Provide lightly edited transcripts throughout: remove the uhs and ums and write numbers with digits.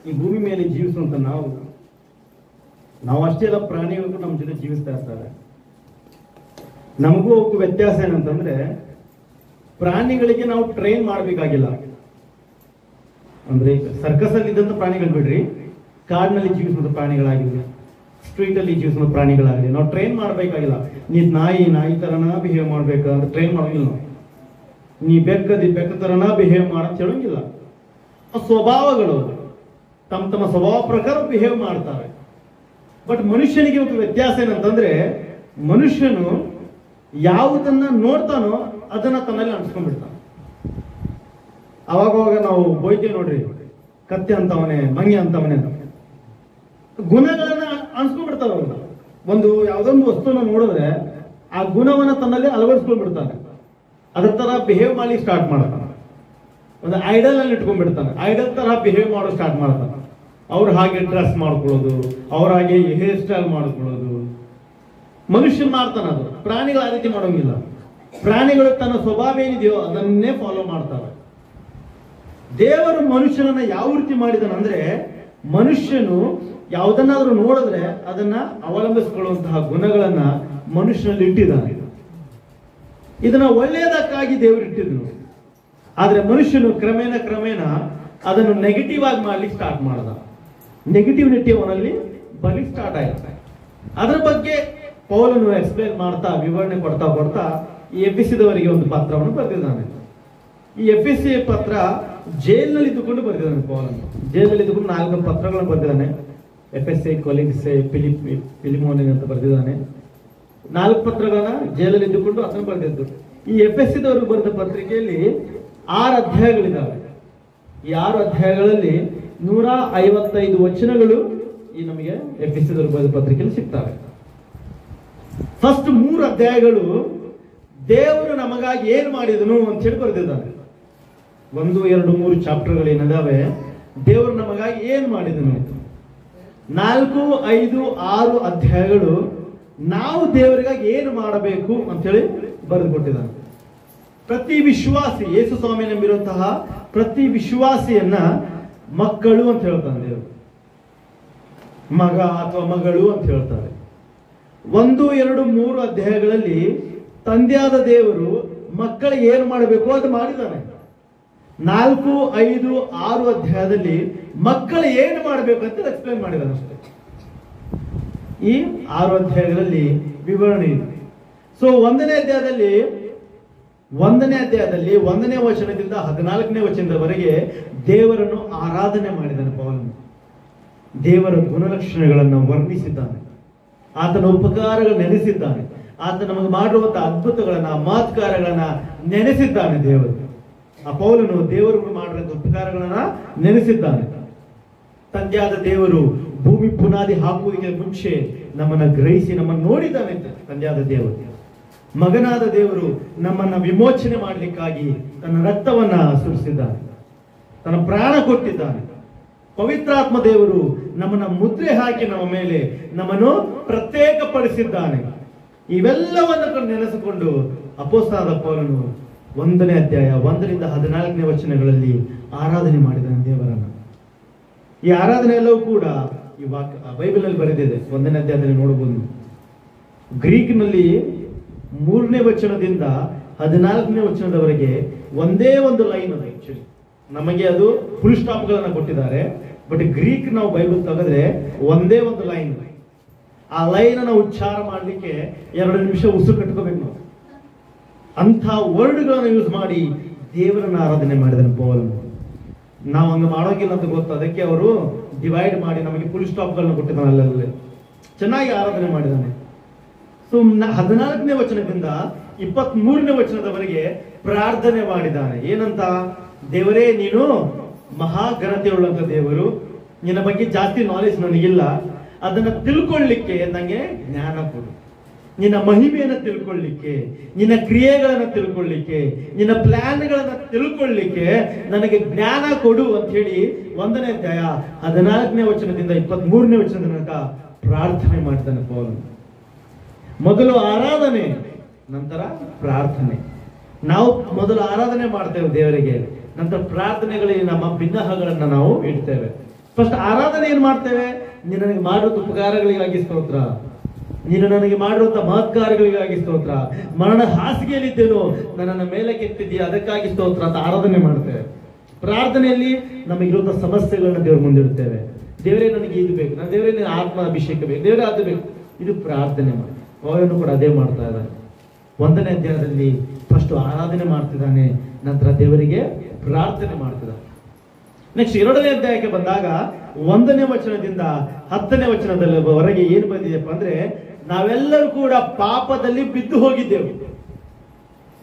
ಈ ಭೂಮಿ ಮೇಲೆ ಜೀವಿಸುವಂತ ನಾವು ಅಷ್ಟೇ ಅಲ್ಲ, ಪ್ರಾಣಿಗಳು ನಮ್ಮ ಜೊತೆ ಜೀವಿಸ್ತಾ ಇರ್ತಾರೆ. ನಮಗೂ ಅವಕ್ಕೂ ವ್ಯತ್ಯಾಸ ಏನಂತಂದ್ರೆ, ಪ್ರಾಣಿಗಳಿಗೆ ನಾವು ಟ್ರೈನ್ ಮಾಡಬೇಕಾಗಿಲ್ಲ. ಅಂದ್ರೆ ಸರ್ಕಸ್ ಅಲ್ಲಿ ಇದ್ದಂತ ಪ್ರಾಣಿಗಳು ಬಿಡ್ರಿ, ಕಾಡಿನಲ್ಲಿ ಜೀವಿಸುವಂತ ಪ್ರಾಣಿಗಳಾಗಿವೆ, ಸ್ಟ್ರೀಟ್ ಅಲ್ಲಿ ಜೀವಿಸುವ ಪ್ರಾಣಿಗಳಾಗಲಿ, ನಾವು ಟ್ರೈನ್ ಮಾಡಬೇಕಾಗಿಲ್ಲ. ನೀ ನಾಯಿ ತರನ ಬಿಹೇವ್ ಮಾಡ್ಬೇಕಂತ ಟ್ರೈನ್ ಮಾಡೋಂಗಿಲ್ಲ ನಾವು. ನೀ ಬೆಕ್ಕ ತರನ ಬಿಹೇವ್ ಮಾಡಂತ ಹೇಳೋಂಗಿಲ್ಲ. ಸ್ವಭಾವಗಳು ತಮ್ಮ ಸ್ವಭಾವ ಪ್ರಕಾರ ಬಿಹೇವ್ ಮಾಡ್ತಾರೆ. ಬಟ್ ಮನುಷ್ಯನಿಗೆ ಒಂದು ವ್ಯತ್ಯಾಸ ಏನಂತಂದ್ರೆ, ಮನುಷ್ಯನು ಯಾವುದನ್ನ ನೋಡ್ತಾನೋ ಅದನ್ನ ತನ್ನಲ್ಲಿ ಅನ್ಸ್ಕೊಂಡ್ಬಿಡ್ತಾನೆ. ಅವಾಗವಾಗ ನಾವು ಬೈತೇವೆ ನೋಡ್ರಿ, ಕತ್ತೆ ಅಂತವನೇ, ಮಂಗೆ ಅಂತವನೇ ಅಂತ ಗುಣಗಳನ್ನ ಅನ್ಸ್ಕೊಂಡ್ಬಿಡ್ತಾರ. ಒಂದು ಯಾವ್ದೊಂದು ವಸ್ತುನ ನೋಡಿದ್ರೆ ಆ ಗುಣವನ್ನ ತನ್ನಲ್ಲಿ ಅಳವಡಿಸ್ಕೊಂಡ್ಬಿಡ್ತಾನೆ. ಅದ್ರ ತರ ಬಿಹೇವ್ ಮಾಡಿ ಸ್ಟಾರ್ಟ್ ಮಾಡ್ತಾನೆ. ಒಂದು ಐಡಲ್ ಅಲ್ಲಿ ಇಟ್ಕೊಂಡ್ಬಿಡ್ತಾನೆ, ಐಡಲ್ ತರ ಬಿಹೇವ್ ಮಾಡೋ ಸ್ಟಾರ್ಟ್ ಮಾಡ್ತಾನೆ. ಅವ್ರು ಹಾಗೆ ಡ್ರೆಸ್ ಮಾಡ್ಕೊಳ್ಳೋದು, ಅವ್ರ ಹಾಗೆ ಹೇರ್ ಸ್ಟೈಲ್ ಮಾಡ್ಕೊಳ್ಳೋದು, ಮನುಷ್ಯನ್ ಮಾಡ್ತಾನ. ಅದು ಪ್ರಾಣಿಗಳು ಆ ರೀತಿ ಮಾಡೋಂಗಿಲ್ಲ. ಪ್ರಾಣಿಗಳು ತನ್ನ ಸ್ವಭಾವ ಏನಿದೆಯೋ ಅದನ್ನೇ ಫಾಲೋ ಮಾಡ್ತಾರೆ. ದೇವರು ಮನುಷ್ಯನನ್ನ ಯಾವ ರೀತಿ ಮಾಡಿದನಂದ್ರೆ, ಮನುಷ್ಯನು ಯಾವುದನ್ನಾದ್ರೂ ನೋಡಿದ್ರೆ ಅದನ್ನ ಅವಲಂಬಿಸಿಕೊಳ್ಳುವಂತಹ ಗುಣಗಳನ್ನ ಮನುಷ್ಯನಲ್ಲಿ ಇಟ್ಟಿದ್ದಾನೆ. ಇದನ್ನ ಒಳ್ಳೆಯದಕ್ಕಾಗಿ ದೇವರು ಇಟ್ಟಿದ್ರು. ಆದ್ರೆ ಮನುಷ್ಯನು ಕ್ರಮೇಣ ಅದನ್ನು ನೆಗೆಟಿವ್ ಆಗಿ ಮಾಡ್ಲಿಕ್ಕೆ ಸ್ಟಾರ್ಟ್ ಮಾಡ್ದ. ನೆಗೆಟಿವಿಟಿ ಅವನಲ್ಲಿ ಬರ್ಲಿಕ್ಕೆ ಸ್ಟಾರ್ಟ್ ಆಯ್ತು. ಅದರ ಬಗ್ಗೆ ಪೌಲನು ಎಕ್ಸ್ಪ್ಲೇನ್ ಮಾಡ್ತಾ, ವಿವರಣೆ ಕೊಡ್ತಾ ಈ ಎಫೆಸದವರಿಗೆ ಒಂದು ಪತ್ರವನ್ನು ಬರೆದಿದ್ದಾನೆ. ಈ ಎಫೆಸ ಪತ್ರ ಜೈಲಿನಲ್ಲಿ ಇದ್ದುಕೊಂಡು ಬರೆದಿದ್ದಾನೆ. ಪೌಲನು ಜೈಲಿನಲ್ಲಿ ಇದ್ದುಕೊಂಡು 4 ಪತ್ರಗಳನ್ನು ಬರೆದಿದ್ದಾನೆ. ಎಫೆಸೆ, ಕೊಲಿನ್ಸೆ, ಫಿಲಿಮೋನಿ ಅಂತ ಬರೆದಿದ್ದಾನೆ. 4 ಪತ್ರಗಳನ್ನ ಜೈಲಲ್ಲಿ ಇದ್ದುಕೊಂಡು ಅದನ್ನು ಬರೆದಿದ್ದು. ಈ ಎಫೆಸದವರು ಬರೆದ ಪತ್ರಿಕೆಯಲ್ಲಿ 6 ಅಧ್ಯಾಯಗಳಿದ್ದಾವೆ. ಈ 6 ಅಧ್ಯಾಯಗಳಲ್ಲಿ 155 ವಚನಗಳು ಈ ನಮಗೆ ಎಫೆಸದವರು ಬರೆದ ಪತ್ರಿಕೆಯಲ್ಲಿ ಸಿಗ್ತವೆ. ಫಸ್ಟ್ 3 ಅಧ್ಯಾಯಗಳು ದೇವರು ನಮಗಾಗಿ ಏನ್ ಮಾಡಿದನು ಅಂತ ಹೇಳಿ ಬರೆದಿದ್ದಾನೆ. 1, 2, 3 ಚಾಪ್ಟರ್ಗಳು ಏನಿದಾವೆ, ದೇವರು ನಮಗಾಗಿ ಏನ್ ಮಾಡಿದನು. 4, 5, 6 ಅಧ್ಯಾಯಗಳು ನಾವು ದೇವರಿಗಾಗಿ ಏನು ಮಾಡಬೇಕು ಅಂತ ಹೇಳಿ ಬರೆದು ಕೊಟ್ಟಿದ್ದಾನೆ. ಪ್ರತಿ ವಿಶ್ವಾಸಿ, ಯೇಸು ಸ್ವಾಮಿ ನಂಬಿರುವಂತಹ ಪ್ರತಿ ವಿಶ್ವಾಸಿಯನ್ನ ಮಕ್ಕಳು ಅಂತ ಹೇಳ್ತಾನೆ ದೇವರು. ಮಗ ಅಥವಾ ಮಗಳು ಅಂತ ಹೇಳ್ತಾರೆ. 1, 2, 3 ಅಧ್ಯಾಯಗಳಲ್ಲಿ ತಂದೆಯಾದ ದೇವರು ಮಕ್ಕಳಿಗೆ ಏನು ಮಾಡಬೇಕು ಅದು ಮಾಡಿದ್ದಾನೆ. 4, 5, 6 ಅಧ್ಯಾಯದಲ್ಲಿ ಮಕ್ಕಳು ಏನು ಮಾಡಬೇಕು ಅಂತ ಎಕ್ಸ್ಪ್ಲೇನ್ ಮಾಡಿದ್ದಾನೆ ಅಷ್ಟೇ. ಈ 6 ಅಧ್ಯಾಯಗಳಲ್ಲಿ ವಿವರಣೆ ಇದೆ. ಸೊ 1ನೇ ಅಧ್ಯಾಯದಲ್ಲಿ 1ನೇ ವಚನದಿಂದ 14ನೇ ವಚನದವರೆಗೆ ದೇವರನ್ನು ಆರಾಧನೆ ಮಾಡಿದ್ದಾನೆ ಪೌಲನು. ದೇವರ ಗುಣಲಕ್ಷಣಗಳನ್ನು ವರ್ಣಿಸಿದ್ದಾನೆ, ಆತನ ಉಪಕಾರಗಳು ನೆನೆಸಿದ್ದಾನೆ, ಆತ ನಮಗೆ ಮಾಡಿರುವಂತಹ ಅದ್ಭುತಗಳನ್ನ, ಮಾತುಕಾರಗಳನ್ನ ನೆನೆಸಿದ್ದಾನೆ. ಆ ಪೌಲನು ದೇವರು ಮಾಡಿರುವಂತ ಉಪಕಾರಗಳನ್ನ ನೆನೆಸಿದ್ದಾನೆ. ತಂದೆಯಾದ ದೇವರು ಭೂಮಿ ಬುನಾದಿ ಹಾಕುವುದಕ್ಕೆ ಮುಂಚೆ ನಮ್ಮನ್ನ ಗ್ರಹಿಸಿ ನಮ್ಮನ್ನು ನೋಡಿದ್ದಾನೆ. ತಂದೆಯಾದ ದೇವರು, ಮಗನಾದ ದೇವರು ನಮ್ಮನ್ನ ವಿಮೋಚನೆ ಮಾಡಲಿಕ್ಕಾಗಿ ತನ್ನ ರಕ್ತವನ್ನ ಸುರಿಸಿದ್ದಾನೆ, ತನ್ನ ಪ್ರಾಣ ಕೊಟ್ಟಿದ್ದಾನೆ. ಪವಿತ್ರಾತ್ಮ ದೇವರು ನಮ್ಮನ್ನ ಮುದ್ರೆ ಹಾಕಿ ನಮ್ಮ ಮೇಲೆ ನಮ್ಮನ್ನು ಪ್ರತ್ಯೇಕಪಡಿಸಿದ್ದಾನೆ. ಇವೆಲ್ಲವನ್ನು ನೆನೆಸಿಕೊಂಡು ಅಪೊಸ್ತಲನಾದ ಪೌಲನು 1ನೇ ಅಧ್ಯಾಯ 1ರಿಂದ 14ನೇ ವಚನಗಳಲ್ಲಿ ಆರಾಧನೆ ಮಾಡಿದ್ದಾನೆ ದೇವರನ್ನ. ಈ ಆರಾಧನೆ ಎಲ್ಲವೂ ಕೂಡ ಈ ಬೈಬಲ್ ಅಲ್ಲಿ ಬರೆದಿದೆ. 1ನೇ ಅಧ್ಯಾಯದಲ್ಲಿ ನೋಡಬಹುದು. ಗ್ರೀಕ್ನಲ್ಲಿ 3ನೇ ವಚನದಿಂದ 14ನೇ ವಚನದವರೆಗೆ ಒಂದೇ ಒಂದು ಲೈನ್ ಅದು. ಆಕ್ಚುಲಿ ನಮಗೆ ಅದು ಫುಲ್ ಸ್ಟಾಪ್ ಗಳನ್ನ ಕೊಟ್ಟಿದ್ದಾರೆ. ಬಟ್ ಗ್ರೀಕ್ ನಾವು ಬೈಬಲ್ ತೆಗೆದ್ರೆ ಒಂದೇ ಒಂದು ಲೈನ್. ಆ ಲೈನ್ ಅನ್ನ ಉಚ್ಚಾರ ಮಾಡ್ಲಿಕ್ಕೆ 2 ನಿಮಿಷ ಉಸಿರು ಕಟ್ಕೋಬೇಕು ನಾವು. ಅಂಥ ವರ್ಡ್ಗಳನ್ನ ಯೂಸ್ ಮಾಡಿ ದೇವರನ್ನ ಆರಾಧನೆ ಮಾಡಿದಾನೆ ಪೌಲನು. ನಾವು ಹಂಗ ಮಾಡೋಗಿಲ್ಲ ಅಂತ ಗೊತ್ತು, ಅದಕ್ಕೆ ಅವರು ಡಿವೈಡ್ ಮಾಡಿ ನಮಗೆ ಫುಲ್ ಸ್ಟಾಪ್ ಗಳನ್ನ ಕೊಟ್ಟಿದ್ದಾನೆ. ಅಲ್ಲಲ್ಲಿ ಚೆನ್ನಾಗಿ ಆರಾಧನೆ ಮಾಡಿದ್ದಾನೆ. ಸೊ 14ನೇ ವಚನದಿಂದ 23ನೇ ವಚನದವರೆಗೆ ಪ್ರಾರ್ಥನೆ ಮಾಡಿದ್ದಾನೆ. ಏನಂತ? ದೇವರೇ, ನೀನು ಮಹಾಘನತೆಯುಳ್ಳಂತ ದೇವರು, ನಿನ್ನ ಬಗ್ಗೆ ಜಾಸ್ತಿ ನಾಲೆಜ್ ನನಗಿಲ್ಲ, ಅದನ್ನ ತಿಳ್ಕೊಳ್ಳಿಕ್ಕೆ ನನಗೆ ಜ್ಞಾನ ಕೊಡು. ನಿನ್ನ ಮಹಿಮೆಯನ್ನು ತಿಳ್ಕೊಳ್ಳಿಕ್ಕೆ, ನಿನ್ನ ಕ್ರಿಯೆಗಳನ್ನ ತಿಳ್ಕೊಳ್ಳಿಕ್ಕೆ, ನಿನ್ನ ಪ್ಲಾನ್ಗಳನ್ನ ತಿಳ್ಕೊಳ್ಳಿಕ್ಕೆ ನನಗೆ ಜ್ಞಾನ ಕೊಡು ಅಂತ ಹೇಳಿ 1ನೇ ಅಧ್ಯಾಯ 14ನೇ ವಚನದಿಂದ 23ನೇ ವಚನದ ತನಕ ಪ್ರಾರ್ಥನೆ ಮಾಡ್ತಾನೆ ಪೌಲನು. ಮೊದಲು ಆರಾಧನೆ, ನಂತರ ಪ್ರಾರ್ಥನೆ. ನಾವು ಮೊದಲು ಆರಾಧನೆ ಮಾಡ್ತೇವೆ ದೇವರಿಗೆ, ನಂತರ ಪ್ರಾರ್ಥನೆಗಳಿಗೆ ನಮ್ಮ ಭಿನ್ನಹಗಳನ್ನ ನಾವು ಇಡ್ತೇವೆ. ಫಸ್ಟ್ ಆರಾಧನೆ ಏನ್ ಮಾಡ್ತೇವೆ? ನೀನು ನನಗೆ ಮಾಡಿರುವಂತ ಉಪಕಾರಗಳಿಗಾಗಿ ಸ್ತೋತ್ರ, ನೀನು ನನಗೆ ಮಾಡಿರುವಂತ ಮಹತ್ಕಾರಗಳಿಗಾಗಿ ಸ್ತೋತ್ರ, ಮರಣ ಹಾಸಿಗೆಯಲ್ಲಿದ್ದೇನೋ ನನ್ನನ್ನು ಮೇಲಕ್ಕೆ ಎತ್ತಿದ್ದೀಯ ಅದಕ್ಕಾಗಿ ಸ್ತೋತ್ರ ಅಂತ ಆರಾಧನೆ ಮಾಡ್ತೇವೆ. ಪ್ರಾರ್ಥನೆಯಲ್ಲಿ ನಮಗಿರುವಂತಹ ಸಮಸ್ಯೆಗಳನ್ನ ದೇವ್ರ ಮುಂದಿಡುತ್ತೇವೆ. ದೇವರೇ ನನಗೆ ಇದು ಬೇಕು, ನನ್ನ ದೇವರೇ ನಿನ್ನ ಆತ್ಮ ಅಭಿಷೇಕ ಬೇಕು, ದೇವರೇ ಅದು ಬೇಕು, ಇದು ಪ್ರಾರ್ಥನೆ ಮಾಡಿ. ಅವನು ಕೂಡ ಅದೇ ಮಾಡ್ತಾ ಇದ್ದಾನೆ. 1ನೇ ಅಧ್ಯಾಯದಲ್ಲಿ ಫಸ್ಟ್ ಆರಾಧನೆ ಮಾಡ್ತಿದ್ದಾನೆ, ನಂತರ ದೇವರಿಗೆ ಪ್ರಾರ್ಥನೆ ಮಾಡ್ತಿದ್ದಾನೆ. ನೆಕ್ಸ್ಟ್ 2ನೇ ಅಧ್ಯಾಯಕ್ಕೆ ಬಂದಾಗ 1ನೇ ವಚನದಿಂದ 10ನೇ ವಚನದವರೆಗೆ ಏನು ಬಂದಿದೆಯಪ್ಪ ಅಂದ್ರೆ, ನಾವೆಲ್ಲರೂ ಕೂಡ ಪಾಪದಲ್ಲಿ ಬಿದ್ದು ಹೋಗಿದ್ದೇವೆ,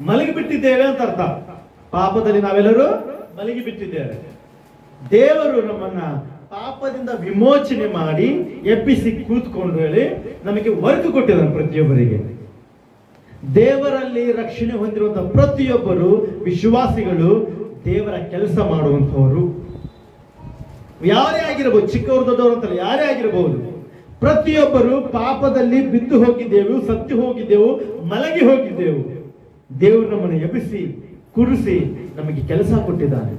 ಮಲಗಿ ಬಿಟ್ಟಿದ್ದೇವೆ ಅಂತ ಅರ್ಥ. ಪಾಪದಲ್ಲಿ ನಾವೆಲ್ಲರೂ ಮಲಗಿ ಬಿಟ್ಟಿದ್ದೇವೆ. ದೇವರು ನಮ್ಮನ್ನ ಪಾಪದಿಂದ ವಿಮೋಚನೆ ಮಾಡಿ ಎಬ್ಬಿಸಿ ಕೂತ್ಕೊಂಡು ಹೇಳಿ ನಮಗೆ ವರ್ಕ್ ಕೊಟ್ಟಿದ್ದಾನೆ. ಪ್ರತಿಯೊಬ್ಬರಿಗೆ ದೇವರಲ್ಲಿ ರಕ್ಷಣೆ ಹೊಂದಿರುವಂತಹ ಪ್ರತಿಯೊಬ್ಬರು ವಿಶ್ವಾಸಿಗಳು ದೇವರ ಕೆಲಸ ಮಾಡುವಂತವರು. ಯಾರೇ ಆಗಿರಬಹುದು, ಚಿಕ್ಕವರು ದೊಡ್ಡವರು ಅಂತಲ್ಲ, ಯಾರೇ ಆಗಿರಬಹುದು, ಪ್ರತಿಯೊಬ್ಬರು ಪಾಪದಲ್ಲಿ ಬಿದ್ದು ಹೋಗಿದ್ದೆವು, ಸತ್ತು ಹೋಗಿದ್ದೆವು, ಮಲಗಿ ಹೋಗಿದ್ದೆವು. ದೇವರು ನಮ್ಮನ್ನು ಎಬ್ಬಿಸಿ ಕುರಿಸಿ ನಮಗೆ ಕೆಲಸ ಕೊಟ್ಟಿದ್ದಾನೆ.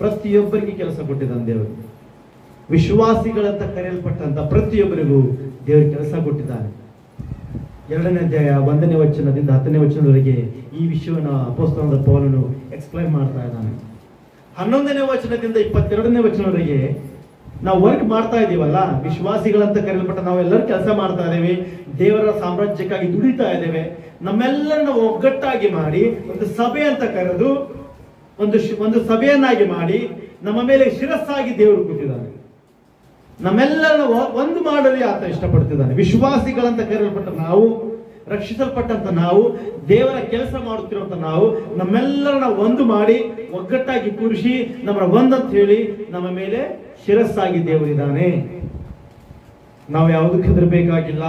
ಪ್ರತಿಯೊಬ್ಬರಿಗೆ ಕೆಲಸ ಕೊಟ್ಟಿದ್ದಾನೆ ದೇವರು. ವಿಶ್ವಾಸಿಗಳಂತ ಕರೆಯಲ್ಪಟ್ಟಂತ ಪ್ರತಿಯೊಬ್ಬರಿಗೂ ದೇವರು ಕೆಲಸ ಕೊಟ್ಟಿದ್ದಾನೆ. 2ನೇ ಅಧ್ಯಾಯ 1ನೇ ವಚನದಿಂದ 10ನೇ ವಚನದವರೆಗೆ ಈ ವಿಷಯವನ್ನು ಅಪೊಸ್ತಲನಾದ ಪೌಲನು ಎಕ್ಸ್ಪ್ಲೈನ್ ಮಾಡ್ತಾ ಇದ್ದಾನೆ. 11ನೇ ವಚನದಿಂದ 22ನೇ ವಚನದವರೆಗೆ ನಾವು ವರ್ಕ್ ಮಾಡ್ತಾ ಇದೀವಲ್ಲ, ವಿಶ್ವಾಸಿಗಳಂತ ಕರೆಯಲ್ಪಟ್ಟ ನಾವೆಲ್ಲರೂ ಕೆಲಸ ಮಾಡ್ತಾ ಇದ್ದೇವೆ, ದೇವರ ಸಾಮ್ರಾಜ್ಯಕ್ಕಾಗಿ ದುಡಿತಾ ಇದ್ದೇವೆ. ನಮ್ಮೆಲ್ಲರನ್ನ ಒಗ್ಗಟ್ಟಾಗಿ ಮಾಡಿ ಒಂದು ಸಭೆ ಅಂತ ಕರೆದು ಒಂದು ಸಭೆಯನ್ನಾಗಿ ಮಾಡಿ ನಮ್ಮ ಮೇಲೆ ಶಿರಸ್ಸಾಗಿ ದೇವರು ಕೂತಿದ್ದಾನೆ. ನಮ್ಮೆಲ್ಲರನ್ನ ಒಂದು ಮಾಡಲು ಆತ ಇಷ್ಟಪಡ್ತಿದ್ದಾನೆ. ವಿಶ್ವಾಸಿಗಳಂತ ಕರೆಯಲ್ಪಟ್ಟ ನಾವು, ರಕ್ಷಿಸಲ್ಪಟ್ಟಂತ ನಾವು, ದೇವರ ಕೆಲಸ ಮಾಡುತ್ತಿರುವಂತ ನಾವು, ನಮ್ಮೆಲ್ಲರನ್ನ ಒಂದು ಮಾಡಿ ಒಗ್ಗಟ್ಟಾಗಿ ಕೂರಿಸಿ ನಮ್ಮ ಒಂದಂತ ಹೇಳಿ ನಮ್ಮ ಮೇಲೆ ಶಿರಸ್ಸಾಗಿ ದೇವರಿದ್ದಾನೆ. ನಾವು ಯಾವುದಕ್ಕೆ ಹೆದರಬೇಕಾಗಿಲ್ಲ,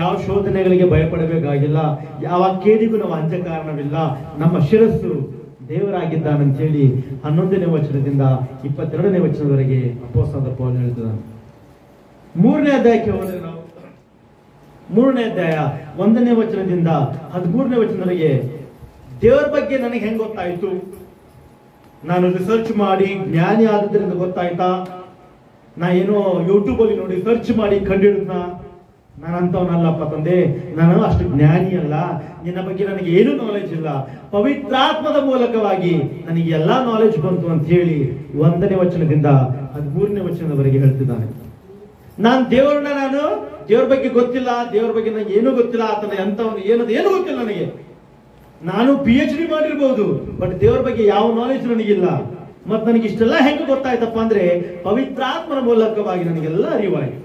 ಯಾವ ಶೋಧನೆಗಳಿಗೆ ಭಯಪಡಬೇಕಾಗಿಲ್ಲ, ಯಾವ ಕೇಡಿಗೂ ನಾವು ಅಂಜ ಕಾರಣವಿಲ್ಲ. ನಮ್ಮ ಶಿರಸ್ಸು ದೇವರಾಗಿದ್ದಾನಂತ ಹೇಳಿ 11ನೇ ವಚನದಿಂದ 22ನೇ ವಚನದವರೆಗೆ ಅಪೊಸ್ತಲನಾದ ಪೌಲನು ಹೇಳ್ತಿದ್ದಾನೆ. 3ನೇ ಅಧ್ಯಾಯಕ್ಕೆ ಹೋದರೆ ನಾವು 3ನೇ ಅಧ್ಯಾಯ 1ನೇ ವಚನದಿಂದ 13ನೇ ವಚನದವರೆಗೆ ದೇವರ ಬಗ್ಗೆ ನನಗೆ ಹೆಂಗ್ ಗೊತ್ತಾಯ್ತು? ನಾನು ರಿಸರ್ಚ್ ಮಾಡಿ ಜ್ಞಾನಿ ಆದದ್ರಿಂದ ಗೊತ್ತಾಯ್ತಾ? ನಾ ಏನೋ ಯೂಟ್ಯೂಬ್ ಅಲ್ಲಿ ನೋಡಿ ಸರ್ಚ್ ಮಾಡಿ ಕಂಡಿಡಿದ್ನ? ನಾನಂತವನಲ್ಲಪ್ಪ ತಂದೆ, ನಾನು ಅಷ್ಟು ಜ್ಞಾನಿ ಅಲ್ಲ, ನಿನ್ನ ಬಗ್ಗೆ ನನಗೆ ಏನು ನಾಲೆಜ್ ಇಲ್ಲ, ಪವಿತ್ರಾತ್ಮದ ಮೂಲಕವಾಗಿ ನನಗೆ ಎಲ್ಲಾ ನಾಲೆಜ್ ಬಂತು ಅಂತ ಹೇಳಿ 1ನೇ ವಚನದಿಂದ 13ನೇ ವಚನದವರೆಗೆ ಹೇಳ್ತಿದ್ದಾನೆ. ನಾನು ದೇವರ ಬಗ್ಗೆ ಗೊತ್ತಿಲ್ಲ, ದೇವರ ಬಗ್ಗೆ ನನಗೆ ಏನೂ ಗೊತ್ತಿಲ್ಲ, ಆತನ ಎಂತವನು ಏನು ಗೊತ್ತಿಲ್ಲ ನನಗೆ. ನಾನು PhD ಮಾಡಿರ್ಬೋದು, ಬಟ್ ದೇವರ ಬಗ್ಗೆ ಯಾವ ನಾಲೆಜ್ ನನಗಿಲ್ಲ. ಮತ್ ನನಗೆ ಇಷ್ಟೆಲ್ಲ ಹೆಂಗೆ ಗೊತ್ತಾಯ್ತಪ್ಪ ಅಂದ್ರೆ ಪವಿತ್ರಾತ್ಮನ ಮೂಲಕವಾಗಿ ನನಗೆಲ್ಲ ಅರಿವಾಯಿತು.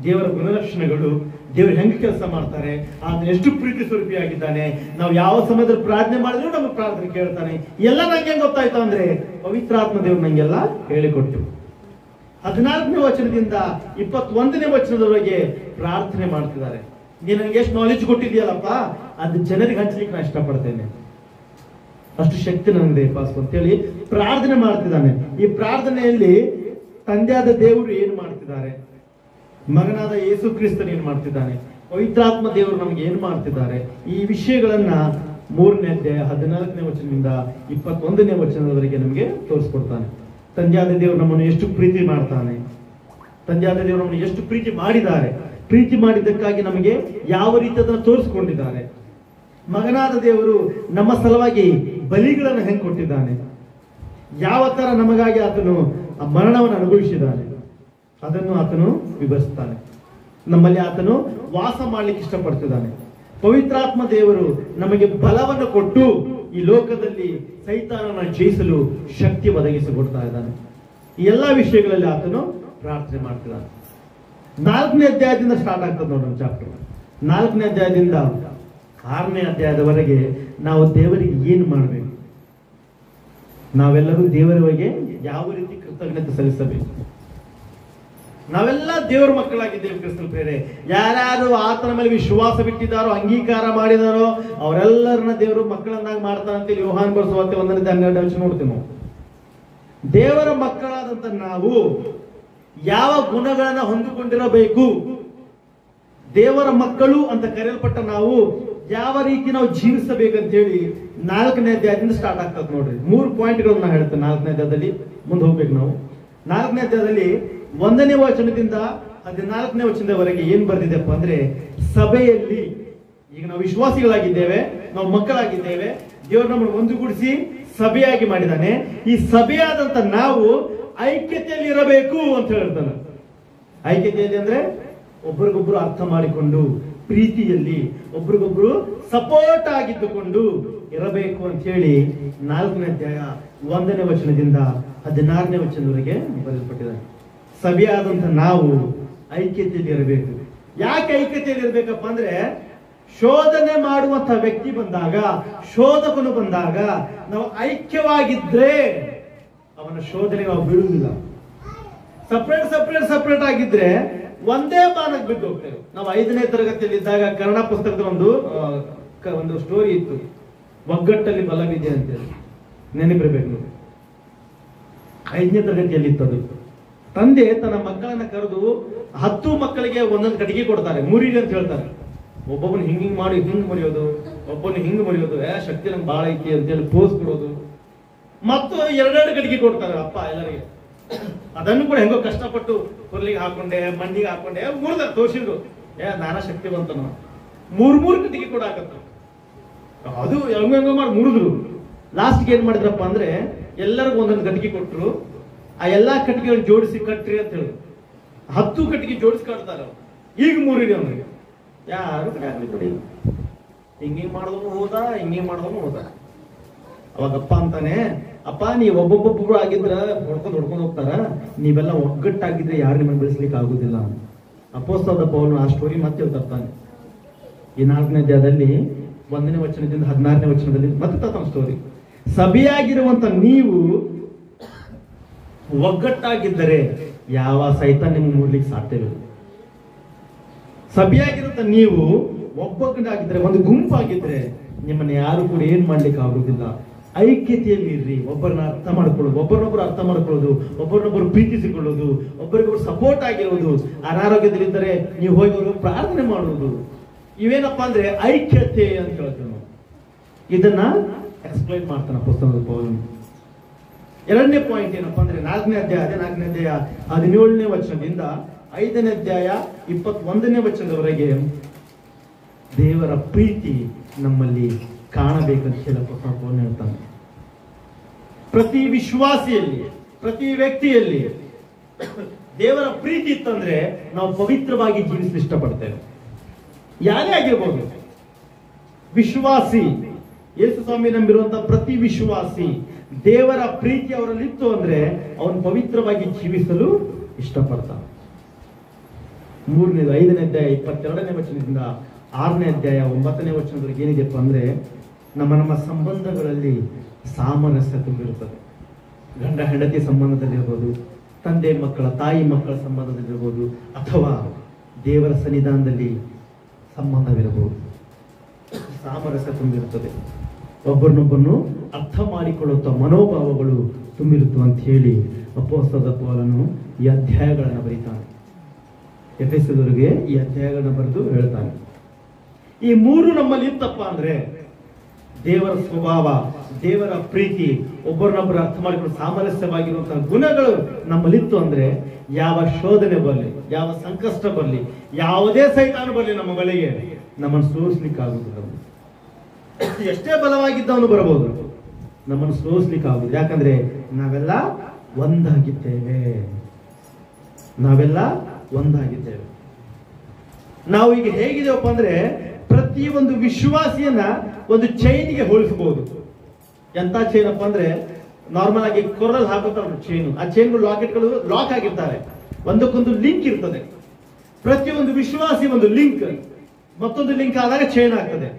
ದೇವರ ಗುಣಲಕ್ಷಣಗಳು, ದೇವರು ಹೆಂಗೆ ಕೆಲಸ ಮಾಡ್ತಾರೆ, ಆತನ ಎಷ್ಟು ಪ್ರೀತಿ ಸ್ವರೂಪಿಯಾಗಿದ್ದಾನೆ, ನಾವು ಯಾವ ಸಮಯದಲ್ಲಿ ಪ್ರಾರ್ಥನೆ ಮಾಡಿದ್ರು ನಮ್ಮ ಪ್ರಾರ್ಥನೆ ಕೇಳ್ತಾನೆ, ಎಲ್ಲ ನಂಗೆ ಹೆಂಗ್ ಗೊತ್ತಾಯ್ತು ಅಂದ್ರೆ ಪವಿತ್ರಾತ್ಮ ದೇವರು ನಂಗೆಲ್ಲ ಹೇಳಿಕೊಟ್ಟು. 14ನೇ ವಚನದಿಂದ 21ನೇ ವಚನದವರೆಗೆ ಪ್ರಾರ್ಥನೆ ಮಾಡ್ತಿದ್ದಾರೆ. ನೀನು ನನಗೆ ಎಷ್ಟು ನಾಲೆಜ್ ಕೊಟ್ಟಿದ್ಯಲ್ಲಪ್ಪ, ಅದು ಜನರಿಗೆ ಹಂಚಲಿಕ್ಕೆ ನಾನು ಇಷ್ಟಪಡ್ತೇನೆ, ಅಷ್ಟು ಶಕ್ತಿ ನನಗೆ ಪಾಸ್ ಅಂತೇಳಿ ಪ್ರಾರ್ಥನೆ ಮಾಡ್ತಿದ್ದಾನೆ. ಈ ಪ್ರಾರ್ಥನೆಯಲ್ಲಿ ತಂದೆಯಾದ ದೇವರು ಏನು ಮಾಡ್ತಿದ್ದಾರೆ, ಮಗನಾದ ಯೇಸು ಕ್ರಿಸ್ತನು ಏನ್ ಮಾಡ್ತಿದ್ದಾನೆ, ಪವಿತ್ರಾತ್ಮ ದೇವರು ನಮ್ಗೆ ಏನ್ ಮಾಡ್ತಿದ್ದಾರೆ, ಈ ವಿಷಯಗಳನ್ನ 3ನೇ ಅಧ್ಯಾಯ 14ನೇ ವಚನದಿಂದ 21ನೇ ವಚನದವರೆಗೆ ನಮಗೆ ತೋರಿಸ್ಕೊಡ್ತಾನೆ. ತಂದೆಯಾದ ದೇವರು ನಮ್ಮನ್ನು ಎಷ್ಟು ಪ್ರೀತಿ ಮಾಡ್ತಾನೆ, ತಂದೆಯಾದ ದೇವರು ನಮ್ಮನ್ನು ಎಷ್ಟು ಪ್ರೀತಿ ಮಾಡಿದ್ದಾರೆ, ಪ್ರೀತಿ ಮಾಡಿದ್ದಕ್ಕಾಗಿ ನಮಗೆ ಯಾವ ರೀತಿ ಅದನ್ನು ತೋರಿಸ್ಕೊಂಡಿದ್ದಾರೆ. ಮಗನಾದ ದೇವರು ನಮ್ಮ ಸಲುವಾಗಿ ಬಲಿಗಳನ್ನು ಹೆಂಗ್ ಕೊಟ್ಟಿದ್ದಾನೆ, ಯಾವ ತರ ನಮಗಾಗಿ ಆತನು ಆ ಮರಣವನ್ನು ಅನುಭವಿಸಿದ್ದಾನೆ, ಅದನ್ನು ಆತನು ವಿವರಿಸ್ತಾನೆ. ನಮ್ಮಲ್ಲಿ ಆತನು ವಾಸ ಮಾಡ್ಲಿಕ್ಕೆ ಇಷ್ಟಪಡ್ತಿದ್ದಾನೆ. ಪವಿತ್ರಾತ್ಮ ದೇವರು ನಮಗೆ ಬಲವನ್ನು ಕೊಟ್ಟು ಈ ಲೋಕದಲ್ಲಿ ಸೈತಾನನ ಜಯಿಸಲು ಶಕ್ತಿ ಒದಗಿಸಿಕೊಡ್ತಾ ಇದ್ದಾನೆ. ಈ ಎಲ್ಲಾ ವಿಷಯಗಳಲ್ಲಿ ಆತನು ಪ್ರಾರ್ಥನೆ ಮಾಡ್ತಿದ್ದಾನೆ. 4ನೇ ಅಧ್ಯಾಯದಿಂದ ಸ್ಟಾರ್ಟ್ ಆಗ್ತದೆ ನೋಡೋಣ ಚಾಪ್ಟರ್. 4ನೇ ಅಧ್ಯಾಯದಿಂದ 6ನೇ ಅಧ್ಯಾಯದವರೆಗೆ ನಾವು ದೇವರಿಗೆ ಏನು ಮಾಡಬೇಕು, ನಾವೆಲ್ಲರೂ ದೇವರಿಗೆ ಯಾವ ರೀತಿ ಕೃತಜ್ಞತೆ ಸಲ್ಲಿಸಬೇಕು. ನಾವೆಲ್ಲ ದೇವರ ಮಕ್ಕಳಾಗಿದ್ದೇವೆ ಕ್ರಿಸ್ತನ ಪ್ರೇರೆ. ಯಾರ್ಯಾರು ಆತನ ಮೇಲೆ ವಿಶ್ವಾಸ ಬಿಟ್ಟಿದ್ದಾರೋ, ಅಂಗೀಕಾರ ಮಾಡಿದಾರೋ ಅವರೆಲ್ಲರನ್ನ ದೇವರು ಮಕ್ಕಳನ್ನಾಗಿ ಮಾಡ್ತಾರಂತೆ ಯೋಹಾನ್ ಬರೆಸುವಂತೆ 1:12 ನೋಡ್ತೀವಿ ನಾವು. ದೇವರ ಮಕ್ಕಳಾದಂತ ನಾವು ಯಾವ ಗುಣಗಳನ್ನ ಹೊಂದಿಕೊಂಡಿರಬೇಕು, ದೇವರ ಮಕ್ಕಳು ಅಂತ ಕರೆಯಲ್ಪಟ್ಟ ನಾವು ಯಾವ ರೀತಿ ನಾವು ಜೀವಿಸಬೇಕಂತೇಳಿ 4ನೇ ಅಧ್ಯಾಯದಿಂದ ಸ್ಟಾರ್ಟ್ ಆಗ್ತದೆ ನೋಡ್ರಿ. 3 ಪಾಯಿಂಟ್ಗಳನ್ನ ಹೇಳ್ತೇನೆ 4ನೇ ಅಧ್ಯಾಯದಲ್ಲಿ. ಮುಂದೆ ಹೋಗ್ಬೇಕು ನಾವು. 4ನೇ ಅಧ್ಯಾಯದಲ್ಲಿ 1ನೇ ವಚನದಿಂದ 14ನೇ ವಚನದವರೆಗೆ ಏನ್ ಬರ್ದಿದೆಪ್ಪ ಅಂದ್ರೆ, ಸಭೆಯಲ್ಲಿ ಈಗ ನಾವು ವಿಶ್ವಾಸಿಗಳಾಗಿದ್ದೇವೆ, ನಾವು ಮಕ್ಕಳಾಗಿದ್ದೇವೆ, ದೇವರು ನಮ್ಮನ್ನು ಒಂದುಗೂಡಿಸಿ ಸಭೆಯಾಗಿ ಮಾಡಿದ್ದಾನೆ. ಈ ಸಭೆಯಾದಂತ ನಾವು ಐಕ್ಯತೆಯಲ್ಲಿ ಇರಬೇಕು ಅಂತ ಹೇಳ್ತಾನೆ. ಐಕ್ಯತೆಯಲ್ಲಿ ಅಂದ್ರೆ ಒಬ್ರಿಗೊಬ್ರು ಅರ್ಥ ಮಾಡಿಕೊಂಡು, ಪ್ರೀತಿಯಲ್ಲಿ ಒಬ್ರಿಗೊಬ್ರು ಸಪೋರ್ಟ್ ಆಗಿದ್ದುಕೊಂಡು ಇರಬೇಕು ಅಂತ ಹೇಳಿ 4ನೇ ಅಧ್ಯಾಯ 1ನೇ ವಚನದಿಂದ 16ನೇ ವಚನದವರೆಗೆ ಬರೆಯಲ್ಪಟ್ಟಿದೆ. ಸಭೆಯಾದಂತ ನಾವು ಐಕ್ಯತೆಯಲ್ಲಿ ಇರಬೇಕು. ಯಾಕೆ ಐಕ್ಯತೆಯಲ್ಲಿ ಇರಬೇಕಪ್ಪ ಅಂದ್ರೆ, ಶೋಧನೆ ಮಾಡುವಂತ ವ್ಯಕ್ತಿ ಬಂದಾಗ, ಶೋಧಕನು ಬಂದಾಗ ನಾವು ಐಕ್ಯವಾಗಿದ್ರೆ ಅವನ ಶೋಧನೆಗೆ ನಾವು ಬೀಳುವುದಿಲ್ಲ. ಸಪರೇಟ್ ಆಗಿದ್ರೆ ಒಂದೇ ಬಾಣಕ್ಕೆ ಬಿದ್ದು ಹೋಗ್ತೇವೆ. ನಾವು 5ನೇ ತರಗತಿಯಲ್ಲಿ ಇದ್ದಾಗ ಕನ್ನಡ ಪುಸ್ತಕದ ಒಂದು ಸ್ಟೋರಿ ಇತ್ತು, ಒಗ್ಗಟ್ಟಲ್ಲಿ ಬಲವಿದೆ ಅಂತೇಳಿ. ನೆನಪಿರ್ಬೇಕು ನೋಡಿ. 5ನೇ ತರಗತಿಯಲ್ಲಿ ಇತ್ತದು. ತಂದೆ ತನ್ನ ಮಕ್ಕಳನ್ನ ಕರೆದು 10 ಮಕ್ಕಳಿಗೆ ಒಂದೊಂದು ಕಟ್ಟಿಗೆ ಕೊಡ್ತಾರೆ, ಮುರಿಲಿ ಅಂತ ಹೇಳ್ತಾರೆ. ಒಬ್ಬೊಬ್ಬನ ಹಿಂಗ್ ಮಾಡಿ ಹಿಂಗ್ ಮರಿಯೋದು, ಒಬ್ಬನ ಹಿಂಗ್ ಮರಿಯೋದು, ಶಕ್ತಿ ನಮ್ಗೆ ಬಾಳ ಐತಿ ಅಂತೇಳಿ ಪೋಸ್ ಕೊಡೋದು. ಮತ್ತು 2 ಕಟ್ಟಿಗೆ ಕೊಡ್ತಾರೆ ಅಪ್ಪ ಎಲ್ಲರಿಗೆ. ಅದನ್ನು ಕೂಡ ಹೆಂಗೋ ಕಷ್ಟಪಟ್ಟು ಹುರ್ಲಿಗೆ ಹಾಕೊಂಡೆ, ಮಂಡಿಗೆ ಹಾಕೊಂಡೆ ಮುರಿದ ತೋರ್ಸಿದ್ರು. ನಾನಾ ಶಕ್ತಿ ಬಂತ. 3 ಕಟ್ಟಿಗೆ ಕೂಡ ಹಾಕತ್ತ. ಅದು ಹೆಂಗೋ ಮಾಡಿ ಮುರಿದ್ರು. ಲಾಸ್ಟ್ಗೆ ಏನ್ ಮಾಡಿದ್ರಪ್ಪ ಅಂದ್ರೆ, ಎಲ್ಲರಿಗೂ ಒಂದೊಂದು ಕಟ್ಟಿಗೆ ಕೊಟ್ರು. ಆ ಎಲ್ಲಾ ಕಟ್ಟಿಗೆಗಳನ್ನು ಜೋಡಿಸಿ ಕಟ್ರಿ ಅಂತ ಹೇಳಿ 10 ಕಟ್ಟಿಗೆ ಜೋಡಿಸಿ ಕಟ್ತಾರ. ಈಗ ಮುರಿರಿ ಅವ್ರಿಗೆ ಯಾರು ಕಡೆ ಹಿಂಗೆ ಮಾಡಿದವನು ಹೋದ, ಹಿಂಗೆ ಮಾಡಿದವನು ಹೋದ. ಅವಾಗಪ್ಪ ಅಂತಾನೆ, ಅಪ್ಪ ನೀವ್ ಒಬ್ಬೊಬ್ಬೊಬ್ರು ಆಗಿದ್ರ ಹೊಡ್ಕೊಂಡು ಹೋಗ್ತಾರ, ನೀವೆಲ್ಲ ಒಗ್ಗಟ್ಟಾಗಿದ್ರೆ ಯಾರು ನಿಮ್ಮನ್ನು ಬೆಳೆಸ್ಲಿಕ್ಕೆ ಆಗುದಿಲ್ಲ. ಅಪೊಸ್ತಲನಾದ ಪೌಲನು ಆ ಸ್ಟೋರಿ ಮತ್ತೆ ಹೇಳ್ತಾನೆ. ಈ 4ನೇ ಅಧ್ಯಾಯದಲ್ಲಿ 1ನೇ ವಚನದಿಂದ 16ನೇ ವಚನದಲ್ಲಿ ಮತ್ತೆ ತಮ್ಮ ಸ್ಟೋರಿ. ಸಭೆಯಾಗಿರುವಂತ ನೀವು ಒಗ್ಗಟ್ಟಾಗಿದ್ದರೆ ಯಾವ ಸೈತಾನ ನಿಮ್ಮ ಮೂಡ್ಲಿಕ್ಕೆ ಸಾಧ್ಯವಿಲ್ಲ. ಸಭೆಯಾಗಿರುವಂತ ನೀವು ಒಬ್ಬೊಗ್ಗಟ್ಟಾಗಿದ್ರೆ, ಒಂದು ಗುಂಪಾಗಿದ್ರೆ ನಿಮ್ಮನ್ನ ಯಾರು ಕೂಡ ಏನ್ ಮಾಡ್ಲಿಕ್ಕೆ ಆಗುದಿಲ್ಲ. ಐಕ್ಯತೆಯಲ್ಲಿ ಇರ್ರಿ. ಒಬ್ಬರನ್ನ ಅರ್ಥ ಮಾಡ್ಕೊಳ್ಳೋದು, ಒಬ್ಬರನ್ನೊಬ್ಬರು ಅರ್ಥ ಮಾಡ್ಕೊಳ್ಳೋದು, ಒಬ್ಬರನ್ನೊಬ್ಬರು ಪ್ರೀತಿಸಿಕೊಳ್ಳೋದು, ಒಬ್ಬರಿಗೊಬ್ಬರು ಸಪೋರ್ಟ್ ಆಗಿರೋದು. ಅನಾರೋಗ್ಯದಲ್ಲಿದ್ದರೆ ನೀವು ಹೋಗಿ ಅವರು ಪ್ರಾರ್ಥನೆ ಮಾಡುವುದು. ಇವೇನಪ್ಪಾ ಅಂದ್ರೆ ಐಕ್ಯತೆ ಅಂತ ಹೇಳ್ತೇವೆ ನಾವು. ಇದನ್ನ ಎಕ್ಸ್ಪ್ಲೈನ್ ಮಾಡ್ತಾನೆ ಪುಸ್ತಕದ ಪೌಲನು. 2ನೇ ಪಾಯಿಂಟ್ ಏನಪ್ಪಾ ಅಂದ್ರೆ, 4ನೇ ಅಧ್ಯಾಯ 17ನೇ ವಚನದಿಂದ 5ನೇ ಅಧ್ಯಾಯ 21ನೇ ವಚನದವರೆಗೆ ದೇವರ ಪ್ರೀತಿ ನಮ್ಮಲ್ಲಿ ಕಾಣಬೇಕಂತ ಹೇಳಪ್ಪ ಪೌಲನು ಹೇಳ್ತಾನೆ. ಪ್ರತಿ ವಿಶ್ವಾಸಿಯಲ್ಲಿ, ಪ್ರತಿ ವ್ಯಕ್ತಿಯಲ್ಲಿ ದೇವರ ಪ್ರೀತಿ ಇತ್ತಂದ್ರೆ ನಾವು ಪವಿತ್ರವಾಗಿ ಜೀವಿಸಲು ಇಷ್ಟಪಡ್ತೇವೆ. ಯಾರೇ ಆಗಿರ್ಬೋದು, ವಿಶ್ವಾಸಿ, ಯೇಸು ಸ್ವಾಮಿ ನಂಬಿರುವಂತಹ ಪ್ರತಿ ವಿಶ್ವಾಸಿ ದೇವರ ಪ್ರೀತಿ ಅವರಲ್ಲಿತ್ತು ಅಂದ್ರೆ ಅವನು ಪವಿತ್ರವಾಗಿ ಜೀವಿಸಲು ಇಷ್ಟಪಡ್ತಾನೆ. 5ನೇ ಅಧ್ಯಾಯ 22ನೇ ವಚನದಿಂದ 6ನೇ ಅಧ್ಯಾಯ 9ನೇ ವಚನದವರೆಗೆ ಏನಿದೆಪ್ಪ ಅಂದ್ರೆ, ನಮ್ಮ ಸಂಬಂಧಗಳಲ್ಲಿ ಸಾಮರಸ್ಯ ತುಂಬಿರುತ್ತದೆ. ಗಂಡ ಹೆಂಡತಿ ಸಂಬಂಧದಲ್ಲಿರ್ಬೋದು, ತಂದೆ ಮಕ್ಕಳ, ತಾಯಿ ಮಕ್ಕಳ ಸಂಬಂಧದಲ್ಲಿರ್ಬೋದು, ಅಥವಾ ದೇವರ ಸನ್ನಿಧಾನದಲ್ಲಿ ಸಂಬಂಧವಿರಬಹುದು. ಸಾಮರಸ್ಯ ತುಂಬಿರುತ್ತದೆ. ಒಬ್ಬರನ್ನೊಬ್ಬರನ್ನು ಅರ್ಥ ಮಾಡಿಕೊಳ್ಳುತ್ತ ಮನೋಭಾವಗಳು ತುಂಬಿರುತ್ತವೆ ಅಂತ ಹೇಳಿ ಅಪೊಸ್ತಲನಾದ ಪೌಲನು ಈ ಅಧ್ಯಾಯಗಳನ್ನು ಬರೀತಾನೆ. ಎಫೆಸದವರಿಗೆ ಈ ಅಧ್ಯಾಯಗಳನ್ನ ಬರೆದು ಹೇಳ್ತಾನೆ. ಈ 3 ನಮ್ಮಲ್ಲಿ ಇತ್ತಪ್ಪ ಅಂದ್ರೆ, ದೇವರ ಸ್ವಭಾವ, ದೇವರ ಪ್ರೀತಿ, ಒಬ್ಬರನ್ನೊಬ್ಬರು ಅರ್ಥ ಮಾಡಿಕೊಂಡು ಸಾಮರಸ್ಯವಾಗಿರುವಂತಹ ಗುಣಗಳು ನಮ್ಮಲ್ಲಿತ್ತು ಅಂದ್ರೆ, ಯಾವ ಶೋಧನೆ ಬರಲಿ, ಯಾವ ಸಂಕಷ್ಟ ಬರಲಿ, ಯಾವುದೇ ಸೈತಾನ ಬರಲಿ ನಮ್ಮ ಬಳಿಗೆ ನಮ್ಮನ್ನು ಸೋಲಿಸ್ಲಿಕ್ಕೆ ಆಗುದಿಲ್ಲ. ಎಷ್ಟೇ ಬಲವಾಗಿದ್ದವನು ಬರಬಹುದು, ನಮ್ಮನ್ನು ಸೋಲಿಸ್ಲಿಕ್ಕೆ ಆಗುದು. ಯಾಕಂದ್ರೆ ನಾವೆಲ್ಲ ಒಂದಾಗಿದ್ದೇವೆ. ನಾವು ಈಗ ಹೇಗಿದ್ದೇವಪ್ಪ ಅಂದ್ರೆ, ಪ್ರತಿಯೊಂದು ವಿಶ್ವಾಸಿಯನ್ನ ಒಂದು ಚೈನ್ಗೆ ಹೋಲಿಸಬಹುದು. ಎಂತ ಚೈನ್ ಅಪ್ಪ ಅಂದ್ರೆ, ನಾರ್ಮಲ್ ಆಗಿ ಕೊರಲ್ ಹಾಕುತ್ತಾರೆ ಚೈನು. ಆ ಚೈನ್ಗಳು, ಲಾಕೆಟ್ಗಳು ಲಾಕ್ ಆಗಿರ್ತಾರೆ, ಒಂದಕ್ಕೊಂದು ಲಿಂಕ್ ಇರ್ತದೆ. ಪ್ರತಿಯೊಂದು ವಿಶ್ವಾಸಿ ಒಂದು ಲಿಂಕ್, ಮತ್ತೊಂದು ಲಿಂಕ್ ಆದಾಗ ಚೈನ್ ಆಗ್ತದೆ.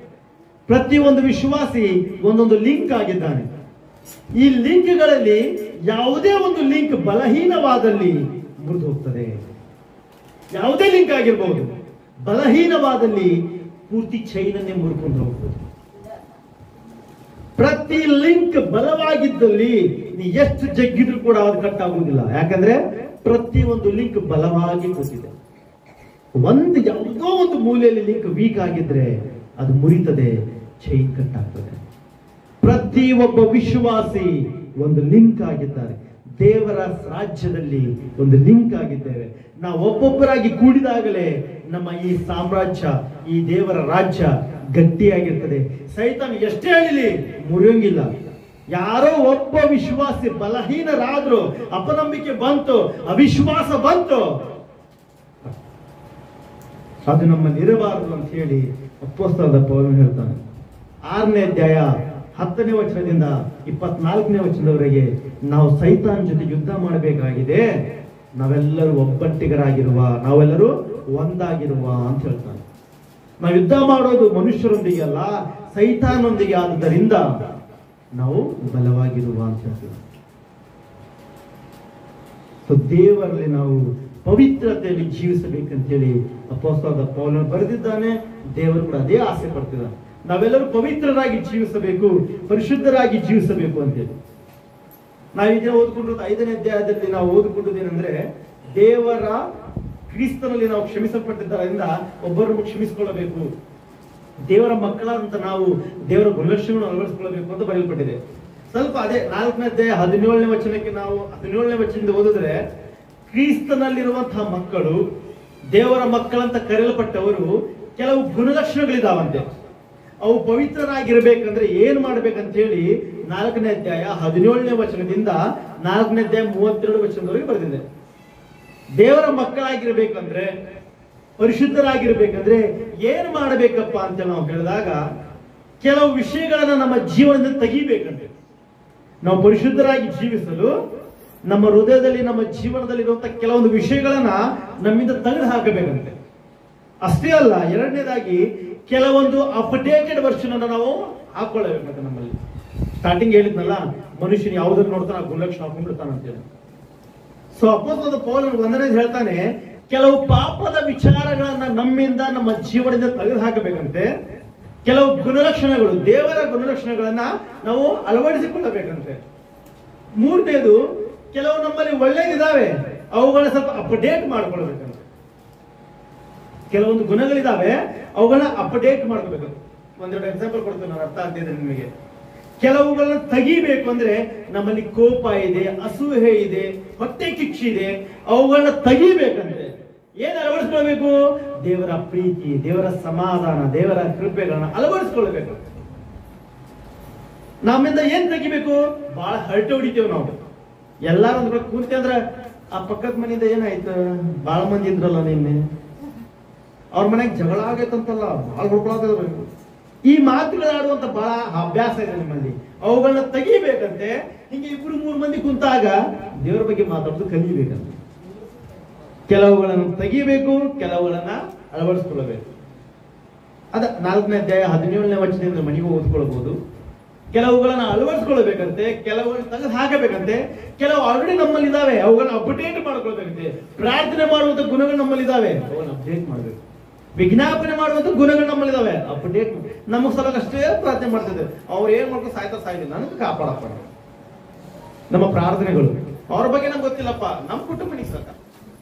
ಪ್ರತಿಯೊಂದು ವಿಶ್ವಾಸಿ ಒಂದೊಂದು ಲಿಂಕ್ ಆಗಿದ್ದಾನೆ. ಈ ಲಿಂಕ್ಗಳಲ್ಲಿ ಯಾವುದೇ ಒಂದು ಲಿಂಕ್ ಬಲಹೀನವಾದಲ್ಲಿ ಮುರಿದು ಹೋಗ್ತದೆ. ಯಾವುದೇ ಲಿಂಕ್ ಆಗಿರಬಹುದು, ಬಲಹೀನವಾದಲ್ಲಿ ಪೂರ್ತಿ ಚೈನನ್ನೇ ಮುರಿಕೊಂಡು ಹೋಗ್ಬೋದು. ಪ್ರತಿ ಲಿಂಕ್ ಬಲವಾಗಿದ್ದಲ್ಲಿ ನೀ ಎಷ್ಟು ಜಗ್ಗಿದ್ರು ಕೂಡ ಅದು ಕಟ್ ಆಗುವುದಿಲ್ಲ. ಯಾಕಂದ್ರೆ ಪ್ರತಿ ಒಂದು ಲಿಂಕ್ ಬಲವಾಗಿ ಕೂತಿದೆ. ಯಾವುದೋ ಒಂದು ಮೂಲೆಯಲ್ಲಿ ಲಿಂಕ್ ವೀಕ್ ಆಗಿದ್ರೆ ಅದು ಮುರಿತದೆ, ಚೈನ್ ಕಟ್ ಆಗ್ತದೆ. ಪ್ರತಿ ಒಬ್ಬ ವಿಶ್ವಾಸಿ ಒಂದು ಲಿಂಕ್ ಆಗಿದ್ದಾರೆ. ದೇವರ ರಾಜ್ಯದಲ್ಲಿ ಒಂದು ಲಿಂಕ್ ಆಗಿದ್ದೇವೆ. ನಾವು ಒಬ್ಬೊಬ್ಬರಾಗಿ ಕೂಡಿದಾಗಲೇ ನಮ್ಮ ಈ ಸಾಮ್ರಾಜ್ಯ, ಈ ದೇವರ ರಾಜ್ಯ ಗಟ್ಟಿಯಾಗಿರ್ತದೆ. ಸೈತಾನ್ ಎಷ್ಟೇ ಹೇಳಲಿ ಮುರಿಯೋಂಗಿಲ್ಲ. ಯಾರೋ ಒಬ್ಬ ವಿಶ್ವಾಸಿ ಬಲಹೀನರಾದ್ರು, ಅಪನಂಬಿಕೆ ಬಂತು, ಅವಿಶ್ವಾಸ ಬಂತು, ಅದು ನಮ್ಮಲ್ಲಿ ಇರಬಾರದು ಅಂತ ಹೇಳಿ ಅಪೊಸ್ತಲನಾದ ಪೌಲನು ಹೇಳ್ತಾನೆ. 6ನೇ ಅಧ್ಯಾಯ 10ನೇ ವಚನದಿಂದ 24ನೇ ವಚನದವರೆಗೆ ನಾವು ಸೈತಾನ್ ಜೊತೆ ಯುದ್ಧ ಮಾಡಬೇಕಾಗಿದೆ. ನಾವೆಲ್ಲರೂ ಒಬ್ಬಟ್ಟಿಗರಾಗಿರುವ, ನಾವೆಲ್ಲರೂ ಒಂದಾಗಿರುವ ಅಂತ ಹೇಳ್ತಾನೆ. ನಾವು ಯುದ್ಧ ಮಾಡೋದು ಮನುಷ್ಯರೊಂದಿಗೆ ಅಲ್ಲ, ಸೈತಾನೊಂದಿಗೆ. ಆದುದರಿಂದ ನಾವು ಬಲವಾಗಿರುವ ಅಂತ ಹೇಳ್ತೀವಿ. ದೇವರಲ್ಲಿ ನಾವು ಪವಿತ್ರತೆಯಲ್ಲಿ ಜೀವಿಸಬೇಕಂತೇಳಿ ಅಪೊಸ್ತಲನಾದ ಪೌಲನು ಬರೆದಿದ್ದಾನೆ. ದೇವರು ಕೂಡ ಅದೇ ಆಸೆ ಪಡ್ತಿದ್ದಾನೆ. ನಾವೆಲ್ಲರೂ ಪವಿತ್ರರಾಗಿ ಜೀವಿಸಬೇಕು, ಪರಿಶುದ್ಧರಾಗಿ ಜೀವಿಸಬೇಕು ಅಂತೇಳಿ. ನಾವೀಗ ಓದ್ಕೊಂಡಿರೋದು 5ನೇ ಅಧ್ಯಾಯದಲ್ಲಿ ನಾವು ಓದ್ಕೊಂಡದೇನೆಂದ್ರೆ, ದೇವರ ಕ್ರಿಸ್ತನಲ್ಲಿ ನಾವು ಕ್ಷಮಿಸಲ್ಪಟ್ಟಿದ್ದರಿಂದ ಒಬ್ಬರನ್ನು ಕ್ಷಮಿಸಿಕೊಳ್ಳಬೇಕು. ದೇವರ ಮಕ್ಕಳಂತ ನಾವು ದೇವರ ಗುಣಲಕ್ಷಣಗಳನ್ನು ಅಳವಡಿಸಿಕೊಳ್ಳಬೇಕು ಅಂತ ಬರೆಯಲ್ಪಟ್ಟಿದೆ. ಸ್ವಲ್ಪ ಅದೇ 4ನೇ ಅಧ್ಯಾಯ 17ನೇ ವಚನಕ್ಕೆ ನಾವು 17ನೇ ವಚನದಿಂದ ಓದಿದ್ರೆ, ಕ್ರಿಸ್ತನಲ್ಲಿರುವಂತಹ ಮಕ್ಕಳು, ದೇವರ ಮಕ್ಕಳಂತ ಕರೆಯಲ್ಪಟ್ಟವರು ಕೆಲವು ಗುಣಲಕ್ಷಣಗಳಿದಾವಂತೆ. ಅವು ಪವಿತ್ರರಾಗಿರ್ಬೇಕಂದ್ರೆ ಏನ್ ಮಾಡ್ಬೇಕಂತ ಹೇಳಿ 4ನೇ ಅಧ್ಯಾಯ 17ನೇ ವಚನದಿಂದ 4ನೇ ಅಧ್ಯಾಯ 32 ವಚನದವರೆಗೆ ಬರೆದಿದೆ. ದೇವರ ಮಕ್ಕಳಾಗಿರ್ಬೇಕಂದ್ರೆ, ಪರಿಶುದ್ಧರಾಗಿರ್ಬೇಕಂದ್ರೆ ಏನ್ ಮಾಡಬೇಕಪ್ಪ ಅಂತ ನಾವು ಹೇಳಿದಾಗ, ಕೆಲವು ವಿಷಯಗಳನ್ನ ನಮ್ಮ ಜೀವನದಿಂದ ತೆಗಿಬೇಕಂತೆ. ನಾವು ಪರಿಶುದ್ಧರಾಗಿ ಜೀವಿಸಲು ನಮ್ಮ ಹೃದಯದಲ್ಲಿ, ನಮ್ಮ ಜೀವನದಲ್ಲಿ ಇರುವಂತಹ ಕೆಲವೊಂದು ವಿಷಯಗಳನ್ನ ನಮ್ಮಿಂದ ತೆಗೆದು ಹಾಕಬೇಕಂತೆ. ಅಷ್ಟೇ ಅಲ್ಲ, ಎರಡನೇದಾಗಿ ಕೆಲವೊಂದು ಅಪ್ಡೇಟೆಡ್ ವರ್ಷನ್ ಅನ್ನು ನಾವು ಹಾಕೊಳ್ಳಬೇಕಂತೆ. ನಮ್ಮಲ್ಲಿ ಸ್ಟಾರ್ಟಿಂಗ್ ಹೇಳಿದ್ನಲ್ಲ, ಮನುಷ್ಯನ ಯಾವುದನ್ನು ನೋಡ್ತಾನೆ ಆ ಗುಣಲಕ್ಷಣ ಹಾಕೊಂಡ್ಬಿಡ್ತಾನ ಅಂತೇಳಿ. ಸೊ ಅಪೊಸ್ತಲನಾದ ಪೌಲನು 1ನೇದು ಹೇಳ್ತಾನೆ, ಕೆಲವು ಪಾಪದ ವಿಚಾರಗಳನ್ನ ನಮ್ಮಿಂದ, ನಮ್ಮ ಜೀವನದಿಂದ ತೆಗೆದು ಹಾಕಬೇಕಂತೆ. ಕೆಲವು ಗುಣಲಕ್ಷಣಗಳು, ದೇವರ ಗುಣಲಕ್ಷಣಗಳನ್ನ ನಾವು ಅಳವಡಿಸಿಕೊಳ್ಳಬೇಕಂತೆ. 3ನೇದು, ಕೆಲವು ನಮ್ಮಲ್ಲಿ ಒಳ್ಳೇದಿದ್ದಾವೆ, ಅವುಗಳನ್ನ ಸ್ವಲ್ಪ ಅಪ್ಡೇಟ್ ಮಾಡ್ಕೊಳ್ಬೇಕಂತೆ. ಕೆಲವೊಂದು ಗುಣಗಳಿದಾವೆ, ಅವುಗಳನ್ನ ಅಪ್ಡೇಟ್ ಮಾಡ್ಕೋಬೇಕು. ಒಂದೆರಡು ಎಕ್ಸಾಂಪಲ್ ಕೊಡ್ತೇನೆ, ನಾನು ಅರ್ಥ ಆಗ್ತಿದೆ ನಿಮಗೆ. ಕೆಲವುಗಳನ್ನ ತೆಗಿಬೇಕು ಅಂದ್ರೆ, ನಮ್ಮಲ್ಲಿ ಕೋಪ ಇದೆ, ಅಸೂಹೆ ಇದೆ, ಹೊಟ್ಟೆ ಕಿಚ್ಚಿದೆ, ಅವುಗಳನ್ನ ತೆಗಿಬೇಕಂದ್ರೆ ಏನ್ ಅಳವಡಿಸ್ಕೊಳ್ಬೇಕು? ದೇವರ ಪ್ರೀತಿ, ದೇವರ ಸಮಾಧಾನ, ದೇವರ ಕೃಪೆಗಳನ್ನ ಅಳವಡಿಸ್ಕೊಳ್ಬೇಕು. ನಮ್ಮಿಂದ ಏನ್ ತೆಗಿಬೇಕು? ಬಹಳ ಹರಟೆ ಹೊಡಿತೇವೆ ನಾವು. ಎಲ್ಲಾರು ಒಂದ್ ಕೂರ್ತಿ ಅಂದ್ರ, ಆ ಪಕ್ಕದ ಮನೆಯಿಂದ ಏನಾಯ್ತು, ಬಹಳ ಮಂದಿ ಇದ್ರಲ್ಲ ನಿನ್ನೆ, ಅವ್ರ ಮನೆಗೆ ಜಗಳ ಆಗೈತಂತಲ್ಲ, ಬಹಳ ಹೊಡ್ಕೊಳಬೇಕು. ಈ ಮಾತುಗಳಾಡುವಂತ ಬಹಳ ಅಭ್ಯಾಸ ಇದೆ ನಿಮ್ಮಲ್ಲಿ. ಅವುಗಳನ್ನ ತೆಗಿಬೇಕಂತೆ. ಹಿಂಗೆ 2-3 ಮಂದಿ ಕುಂತಾಗ ದೇವರ ಬಗ್ಗೆ ಮಾತಾಡೋದು ಕಲಿಬೇಕಂತೆ. ಕೆಲವುಗಳನ್ನು ತೆಗಿಬೇಕು, ಕೆಲವುಗಳನ್ನ ಅಳವಡಿಸ್ಕೊಳ್ಬೇಕು. ಅದ 4ನೇ ಅಧ್ಯಾಯ 17ನೇ ವಚನದಿಂದ ಮನೆಗೂ ಓದ್ಕೊಳ್ಬಹುದು. ಕೆಲವುಗಳನ್ನ ಅಳವಡಿಸ್ಕೊಳ್ಬೇಕಂತೆ, ಕೆಲವುಗಳನ್ನ ತೆಗೆದು ಹಾಕಬೇಕಂತೆ. ಕೆಲವು ಆಲ್ರೆಡಿ ನಮ್ಮಲ್ಲಿ ಇದಾವೆ, ಅವುಗಳನ್ನ ಅಪ್ಡೇಟ್ ಮಾಡ್ಕೊಳ್ಬೇಕಂತೆ. ಪ್ರಾರ್ಥನೆ ಮಾಡುವಂತ ಗುಣಗಳು ನಮ್ಮಲ್ಲಿ ಇದಾವೆ, ಅವುಗಳನ್ನ ಅಪ್ಡೇಟ್ ಮಾಡ್ಬೇಕು. ವಿಜ್ಞಾಪನೆ ಮಾಡುವಂತ ಗುಣಗಳು ನಮ್ಮಲ್ಲಿದಾವೆ, ಅಪ್ಡೇಟ್. ನಮಗ್ ಸಲ ಅಷ್ಟೇ ಪ್ರಾರ್ಥನೆ ಮಾಡ್ತಿದ್ದೆ, ಅವ್ರು ಏನ್ ಮಾಡ್ಕೊಂಡು ಸಾಯ್ದಿಲ್ಲ, ನನಗೆ ಕಾಪಾಡಪ್ಪ. ನಮ್ಮ ಪ್ರಾರ್ಥನೆಗಳು ಅವ್ರ ಬಗ್ಗೆ ನಮ್ಗೆ ಗೊತ್ತಿಲ್ಲಪ್ಪ, ನಮ್ಮ ಕುಟುಂಬನಿಗೆ ಸಾಕ,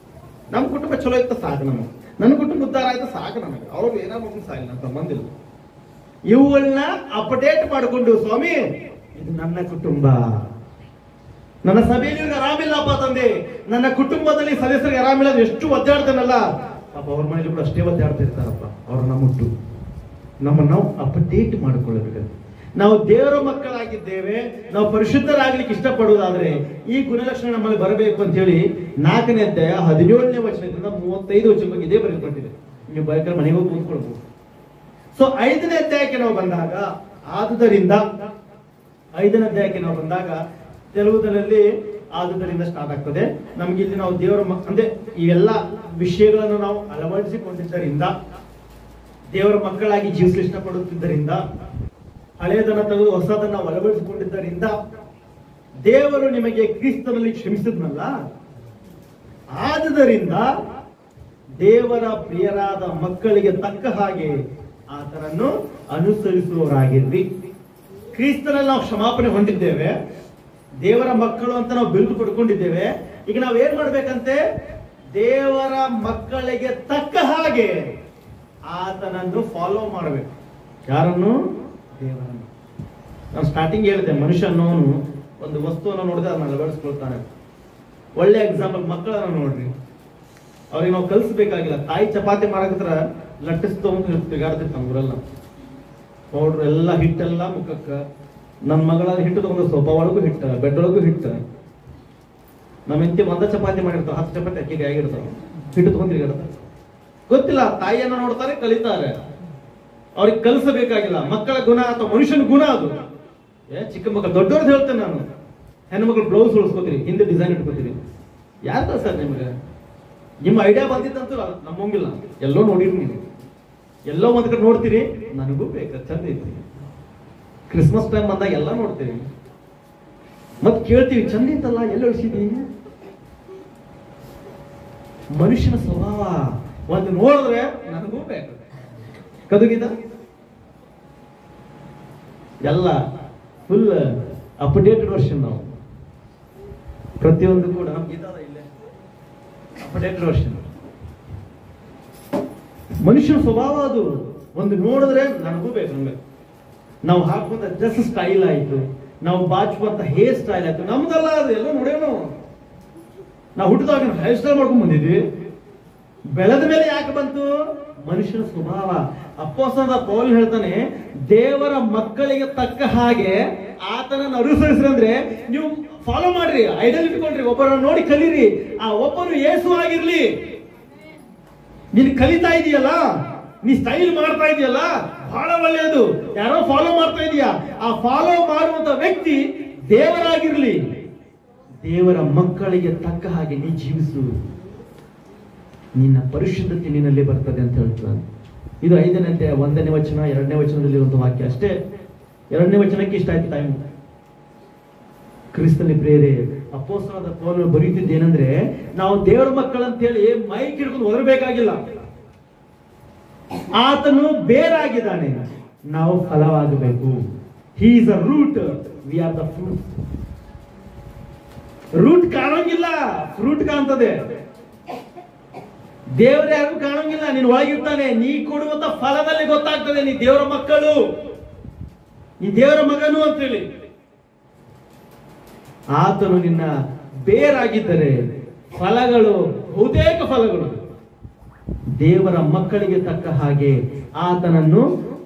ನಮ್ಮ ಕುಟುಂಬ ಚಲೋ ಇತ್ತ ಸಾಕು, ನನ್ನ ಕುಟುಂಬ ಉದ್ಧಾರ ಆಯ್ತು ಸಾಕು ನನಗೆ, ಅವ್ರು ಏನಾರು ಮಾಡ್ಕೊಂಡು ಸಾಯಿಲ್ಲ, ನನ್ನ ಸಂಬಂಧಿಲ್ಲ. ಇವುಗಳನ್ನ ಅಪ್ಡೇಟ್ ಮಾಡಿಕೊಂಡು, ಸ್ವಾಮಿ ಇದು ನನ್ನ ಕುಟುಂಬ, ನನ್ನ ಸಭೆಯಲ್ಲಿ ಆರಾಮಿಲ್ಲಪ್ಪ ತಂದೆ, ನನ್ನ ಕುಟುಂಬದಲ್ಲಿ ಸದಸ್ಯರಿಗೆ ಆರಾಮಿಲ್ಲ, ಎಷ್ಟು ಒದ್ದಾಡ್ತಾನಲ್ಲ ಪಾಪ, ಅವ್ರ ಮನೇಲಿ ಕೂಡ ಅಷ್ಟೇ ಒದ್ದಾಡ್ತಾ ಇರ್ತಾರಪ್ಪ, ಅವ್ರನ್ನ ಮುಟ್ಟು ನಮ್ಮನ್ನು ನಾವು ಅಪ್ಡೇಟ್ ಮಾಡಿಕೊಳ್ಳಬೇಕಂತ. ನಾವು ದೇವರ ಮಕ್ಕಳಾಗಿದ್ದೇವೆ, ನಾವು ಪರಿಶುದ್ಧರಾಗ್ಲಿಕ್ಕೆ ಇಷ್ಟಪಡುವುದಾದ್ರೆ ಈ ಗುಣಲಕ್ಷಣ ನಮ್ಮಲ್ಲಿ ಬರಬೇಕು ಅಂತ ಹೇಳಿ 4ನೇ ಅಧ್ಯಾಯ 17ನೇ ವಚನದಿಂದ 35 ವಚನ ಬಗ್ಗೆ ಇದೇ ಬರೆಯಲ್ಪಟ್ಟಿದೆ. ನೀವು ಬಯಕ ಮನೆಗೆ ಹೋಗಿ ಕೂತ್ಕೊಳ್ಬಹುದು. ಸೊ 5ನೇ ಅಧ್ಯಾಯಕ್ಕೆ ನಾವು ಬಂದಾಗ, ಆದುದರಿಂದ 5ನೇ ಅಧ್ಯಾಯಕ್ಕೆ ನಾವು ಬಂದಾಗ ತೆಲುಗುದಲ್ಲಿ ಆದುದರಿಂದ ಸ್ಟಾರ್ಟ್ ಆಗ್ತದೆ. ನಮ್ಗೆ ಇಲ್ಲಿ ನಾವು ದೇವರ ಅಂದ್ರೆ ಈ ಎಲ್ಲ ವಿಷಯಗಳನ್ನು ನಾವು ಅಳವಡಿಸಿಕೊಂಡಿದ್ದರಿಂದ, ದೇವರ ಮಕ್ಕಳಾಗಿ ಜೀವಿಸಲು ಇಷ್ಟಪಡುತ್ತಿದ್ದರಿಂದ, ಹಳೆಯದನ್ನ ತೆಗೆದು ಹೊಸದನ್ನ ನಾವು ಅಳವಡಿಸಿಕೊಂಡಿದ್ದರಿಂದ, ದೇವರು ನಿಮಗೆ ಕ್ರಿಸ್ತನಲ್ಲಿ ಕ್ಷಮಿಸಿದ್ನಲ್ಲ, ಆದುದರಿಂದ ದೇವರ ಪ್ರಿಯರಾದ ಮಕ್ಕಳಿಗೆ ತಕ್ಕ ಹಾಗೆ ಆತನನ್ನು ಅನುಸರಿಸುವವರಾಗಿರ್ರಿ. ಕ್ರಿಸ್ತನಲ್ಲಿ ನಾವು ಕ್ಷಮಾಪಣೆ ಹೊಂದಿದ್ದೇವೆ, ದೇವರ ಮಕ್ಕಳು ಅಂತ ನಾವು ಬಿರುದು ಪಡ್ಕೊಂಡಿದ್ದೇವೆ. ಈಗ ನಾವು ಏನ್ ಮಾಡ್ಬೇಕಂತೆ? ದೇವರ ಮಕ್ಕಳಿಗೆ ತಕ್ಕ ಹಾಗೆ ಆತನನ್ನು ಫಾಲೋ ಮಾಡಬೇಕು. ಯಾರನ್ನು? ದೇವರನ್ನು. ನಾನು ಸ್ಟಾರ್ಟಿಂಗ್ ಹೇಳಿದೆ, ಮನುಷ್ಯ ಅನ್ನೋನು ಒಂದು ವಸ್ತುವನ್ನು ನೋಡಿದ್ರೆ ಅದನ್ನ ಅಳವಡಿಸ್ಕೊಳ್ತಾನೆ. ಒಳ್ಳೆ ಎಕ್ಸಾಂಪಲ್ ಮಕ್ಕಳನ್ನ ನೋಡ್ರಿ, ಅವ್ರಿಗೆ ನಾವು ಕಲಿಸ್ಬೇಕಾಗಿಲ್ಲ. ತಾಯಿ ಚಪಾತಿ ಮಾಡಕತ್ರ ಲಟ್ಟಿಸ್ತೊಂದು ತಿಗಾಡ್ತಿರ್ತಾನ ಊರೆಲ್ಲ, ಪೌಡ್ರ್ ಎಲ್ಲ ಹಿಟ್ಟೆಲ್ಲ ಮುಖಕ್ಕ. ನನ್ನ ಮಗಳ ಹಿಟ್ಟು ತಗೊಂಡು ಸೋಫಾ ಒಳಗೂ ಹಿಟ್ಟ, ಬೆಡ್ ಒಳಗೂ ಹಿಟ್ಟ. ನಮ್ಮ ಹೆಂಡತಿ ಒಂದ ಚಪಾತಿ ಮಾಡಿರ್ತಾವ, 10 ಚಪಾತಿ ಅಕ್ಕಿಗೆ ಆಗಿರ್ತಾವ, ಹಿಟ್ಟು ತಗೊಂಡು ತಿರುಗಾಡ್ತಾರೆ. ಗೊತ್ತಿಲ್ಲ, ತಾಯಿಯನ್ನ ನೋಡ್ತಾರೆ, ಕಲಿತಾರೆ. ಅವ್ರಿಗೆ ಕಲಿಸಬೇಕಾಗಿಲ್ಲ. ಮಕ್ಕಳ ಗುಣ ಅಥವಾ ಮನುಷ್ಯನ ಗುಣ ಅದು. ಚಿಕ್ಕ ಮಕ್ಕಳು, ದೊಡ್ಡವ್ರದ್ದು ಹೇಳ್ತೇನೆ ನಾನು. ಹೆಣ್ಮಕ್ಳು ಬ್ಲೌಸ್ ಉಳಿಸ್ಕೋತೀರಿ, ಹಿಂದೆ ಡಿಸೈನ್ ಇಟ್ಕೋತೀರಿ. ಯಾರ್ದ ಸರ್ ನಿಮ್ಗೆ? ನಿಮ್ಮ ಐಡಿಯಾ ಬಂದಿದ್ದಂತೂ ನಮ್ಮಂಗಿಲ್ಲ. ಎಲ್ಲೋ ನೋಡಿರಿ ನೀವು, ಎಲ್ಲೋ ಒಂದ್ ಕಡೆ ನೋಡ್ತೀರಿ, ನನಗೂ ಬೇಕು, ಚಂದ ಐತಿ. ಕ್ರಿಸ್ಮಸ್ ಟೈಮ್ ಬಂದಾಗ ಎಲ್ಲ ನೋಡ್ತೀವಿ, ಮತ್ ಕೇಳ್ತೀವಿ, ಚಂದ ಇತ್ತಲ್ಲ, ಎಲ್ಲ ಉಳಿಸಿದೀವಿ. ಮನುಷ್ಯನ ಸ್ವಭಾವ ಒಂದು ನೋಡಿದ್ರೆ ನನಗೂ ಬೇಕು, ಕದುಗಿದ ಎಲ್ಲ ಫುಲ್ ಅಪ್ಡೇಟೆಡ್ ವರ್ಷನ್. ನಾವು ಪ್ರತಿಯೊಂದು ಕೂಡ ಇಲ್ಲೇ ಅಪ್ಡೇಟೆಡ್ ವರ್ಷನ್. ಮನುಷ್ಯನ ಸ್ವಭಾವ ಅದು. ಒಂದು ನೋಡಿದ್ರೆ ನನಗೂ ಬೇಕು. ನಮ್ಗೆ ನಾವು ಹಾಕುವಂತ ಡ್ರೆಸ್ ಸ್ಟೈಲ್ ಆಯ್ತು, ನಾವು ಬಾಚುವಂತ ಹೇರ್ ಸ್ಟೈಲ್ ಆಯ್ತು, ನಮ್ದಲ್ಲ ಅದು. ಎಲ್ಲ ನೋಡೇನು ನಾವು ಹುಟ್ಟಿದಾಗ ಹೇರ್ ಸ್ಟೈಲ್ ಮಾಡ್ಕೊಂಡ್ ಬಂದಿದ್ವಿ. ಬೆಳೆದ ಮೇಲೆ ಯಾಕೆ ಬಂತು? ಮನುಷ್ಯನ ಸ್ವಭಾವ. ಅಪೊಸ್ತಲನಾದ ಪೌಲ್ ಹೇಳ್ತಾನೆ, ದೇವರ ಮಕ್ಕಳಿಗೆ ತಕ್ಕ ಹಾಗೆ ಆತನನ್ನು ಅನುಸರಿಸ್ರಿ. ಅಂದ್ರೆ ನೀವು ಫಾಲೋ ಮಾಡ್ರಿ, ಐಡಲ್ ಇಟ್ಕೊಂಡ್ರಿ, ಒಬ್ಬರನ್ನು ನೋಡಿ ಕಲೀರಿ. ಆ ಒಬ್ಬರು ಯೇಸು ಆಗಿರ್ಲಿ. ನೀನ್ ಕಲಿತಾ ಇದೆಯಲ್ಲ, ನೀ ಸ್ಟೈಲ್ ಮಾಡ್ತಾ ಇದೆಯಲ್ಲ, ಬಹಳ ಒಳ್ಳೆಯದು. ಯಾರೋ ಫಾಲೋ ಮಾಡ್ತಾ ಇದೀಯಾ, ಆ ಫಾಲೋ ಮಾಡುವಂತ ವ್ಯಕ್ತಿ ದೇವರಾಗಿರ್ಲಿ. ದೇವರ ಮಕ್ಕಳಿಗೆ ತಕ್ಕ ಹಾಗೆ ನೀ ಜೀವಿಸು, ನಿನ್ನ ಪರಿಶುದ್ಧತೆ ನಿನ್ನಲ್ಲಿ ಬರ್ತದೆ ಅಂತ ಹೇಳ್ತಾನೆ. ಇದು 5ನೇ ಅಧ್ಯಾಯ 1ನೇ ವಚನ 2ನೇ ವಚನದಲ್ಲಿರುವಂತಹ ವಾಕ್ಯ ಅಷ್ಟೇ. 2ನೇ ವಚನಕ್ಕೆ ಇಷ್ಟ ಆಯ್ತು ಟೈಮ್. ಕ್ರಿಸ್ತನಲ್ಲಿ ಪ್ರೇರೆ ಅಪೊಸ್ತಲನಾದ ಪೌಲನು ಬರೆಯುತ್ತಿದ್ದೇನೆಂದ್ರೆ, ನಾವು ದೇವರ ಮಕ್ಕಳಂತೇಳಿ ಮೈಕ್ ಹಿಡ್ಕೊಂಡು ಒದರಬೇಕಾಗಿಲ್ಲ. ಆತನು ಬೇರಾಗಿದ್ದಾನೆ, ನಾವು ಫಲವಾಗಬೇಕು. He is a root, we are the fruit. Root ಕಾಣೋಂಗಿಲ್ಲ, ಫ್ರೂಟ್ ಕಾಣ್ತದೆ. ದೇವರ ಯಾರು ಕಾಣೋಂಗಿಲ್ಲ, ನೀನು ಒಳಗಿರ್ತಾನೆ. ನೀ ಕೊಡುವಂತ ಫಲದಲ್ಲಿ ಗೊತ್ತಾಗ್ತದೆ ನೀ ದೇವರ ಮಕ್ಕಳು, ನೀ ದೇವರ ಮಗನು ಅಂತೇಳಿ. ಆತನು ನಿನ್ನ ಬೇರಾಗಿದ್ದರೆ ಫಲಗಳು, ಬಹುತೇಕ ಫಲಗಳು ದೇವರ ಮಕ್ಕಳಿಗೆ ತಕ್ಕ ಹಾಗೆ ಆತನನ್ನು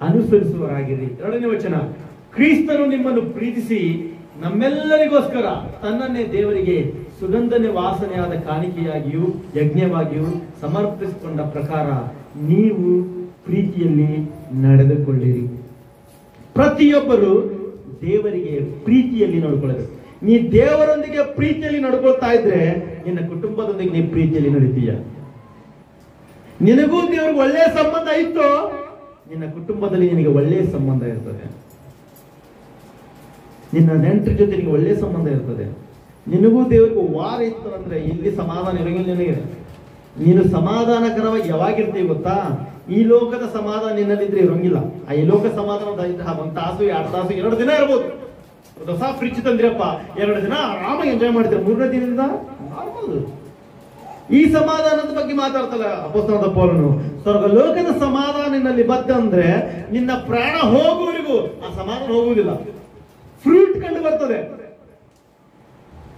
ಅನುಸರಿಸುವರಾಗಿರಿ. 2ನೇ ವಚನ, ಕ್ರಿಸ್ತನು ನಿಮ್ಮನ್ನು ಪ್ರೀತಿಸಿ ನಮ್ಮೆಲ್ಲರಿಗೋಸ್ಕರ ತನ್ನನ್ನೇ ದೇವರಿಗೆ ಸುಗಂಧನೆ ವಾಸನೆಯಾದ ಕಾಣಿಕೆಯಾಗಿಯೂ ಯಜ್ಞವಾಗಿಯೂ ಸಮರ್ಪಿಸಿಕೊಂಡ ಪ್ರಕಾರ ನೀವು ಪ್ರೀತಿಯಲ್ಲಿ ನಡೆದುಕೊಳ್ಳಿರಿ. ಪ್ರತಿಯೊಬ್ಬರು ದೇವರಿಗೆ ಪ್ರೀತಿಯಲ್ಲಿ ನಡ್ಕೊಳ್ಳಬೇಕು. ನೀ ದೇವರೊಂದಿಗೆ ಪ್ರೀತಿಯಲ್ಲಿ ನಡ್ಕೊಳ್ತಾ ಇದ್ರೆ ನಿನ್ನ ಕುಟುಂಬದೊಂದಿಗೆ ನೀ ಪ್ರೀತಿಯಲ್ಲಿ ನಡೀತೀಯ. ನಿನಗೂ ದೇವರಿಗೆ ಒಳ್ಳೆಯ ಸಂಬಂಧ ಇತ್ತು, ನಿನ್ನ ಕುಟುಂಬದಲ್ಲಿ ನಿನಗೆ ಒಳ್ಳೆಯ ಸಂಬಂಧ ಇರ್ತದೆ. ನಿನ್ನ ನೆಂಟರ ಜೊತೆ ನಿನಗೆ ಒಳ್ಳೆಯ ಸಂಬಂಧ ಇರ್ತದೆ. ನಿನಗೂ ದೇವರಿಗೂ ವಾರ ಇತ್ತು ಅಂದ್ರೆ ಇಲ್ಲಿ ಸಮಾಧಾನ ಇರಂಗಿಲ್ಲ ನಿನಗೆ. ನೀನು ಸಮಾಧಾನಕರವಾಗಿ ಯಾವಾಗಿರ್ತೀವಿ ಗೊತ್ತಾ? ಈ ಲೋಕದ ಸಮಾಧಾನ ನಿನ್ನಲ್ಲಿದ್ರೆ ಇರಂಗಿಲ್ಲ. ಆ ಈ ಲೋಕ ಸಮಾಧಾನ 1 ತಾಸು 2 ತಾಸು 2 ದಿನ ಇರ್ಬೋದು. ಹೊಸ ಫ್ರಿಜ್ ತಂದ್ರಪ್ಪ, 2 ದಿನ ಆರಾಮಾಗಿ ಎಂಜಾಯ್ ಮಾಡಿದ್ರೆ, 3ನೇ ದಿನದಿಂದ ನಾರ್ಮಲ್. ಈ ಸಮಾಧಾನದ ಬಗ್ಗೆ ಮಾತಾಡ್ತಲ್ಲ ಅಪೊಸ್ತಲನಾದ ಪೌಲನು. ಸ್ವರ್ಗ ಲೋಕದ ಸಮಾಧಾನ ನಿನ್ನಲ್ಲಿ ಬಂದ್ರೆ ನಿನ್ನ ಪ್ರಾಣ ಹೋಗುವವರೆಗೂ ಆ ಸಮಾಧಾನ ಹೋಗುವುದಿಲ್ಲ. ಫ್ರೂಟ್ ಕಂಡು ಬರ್ತದೆ.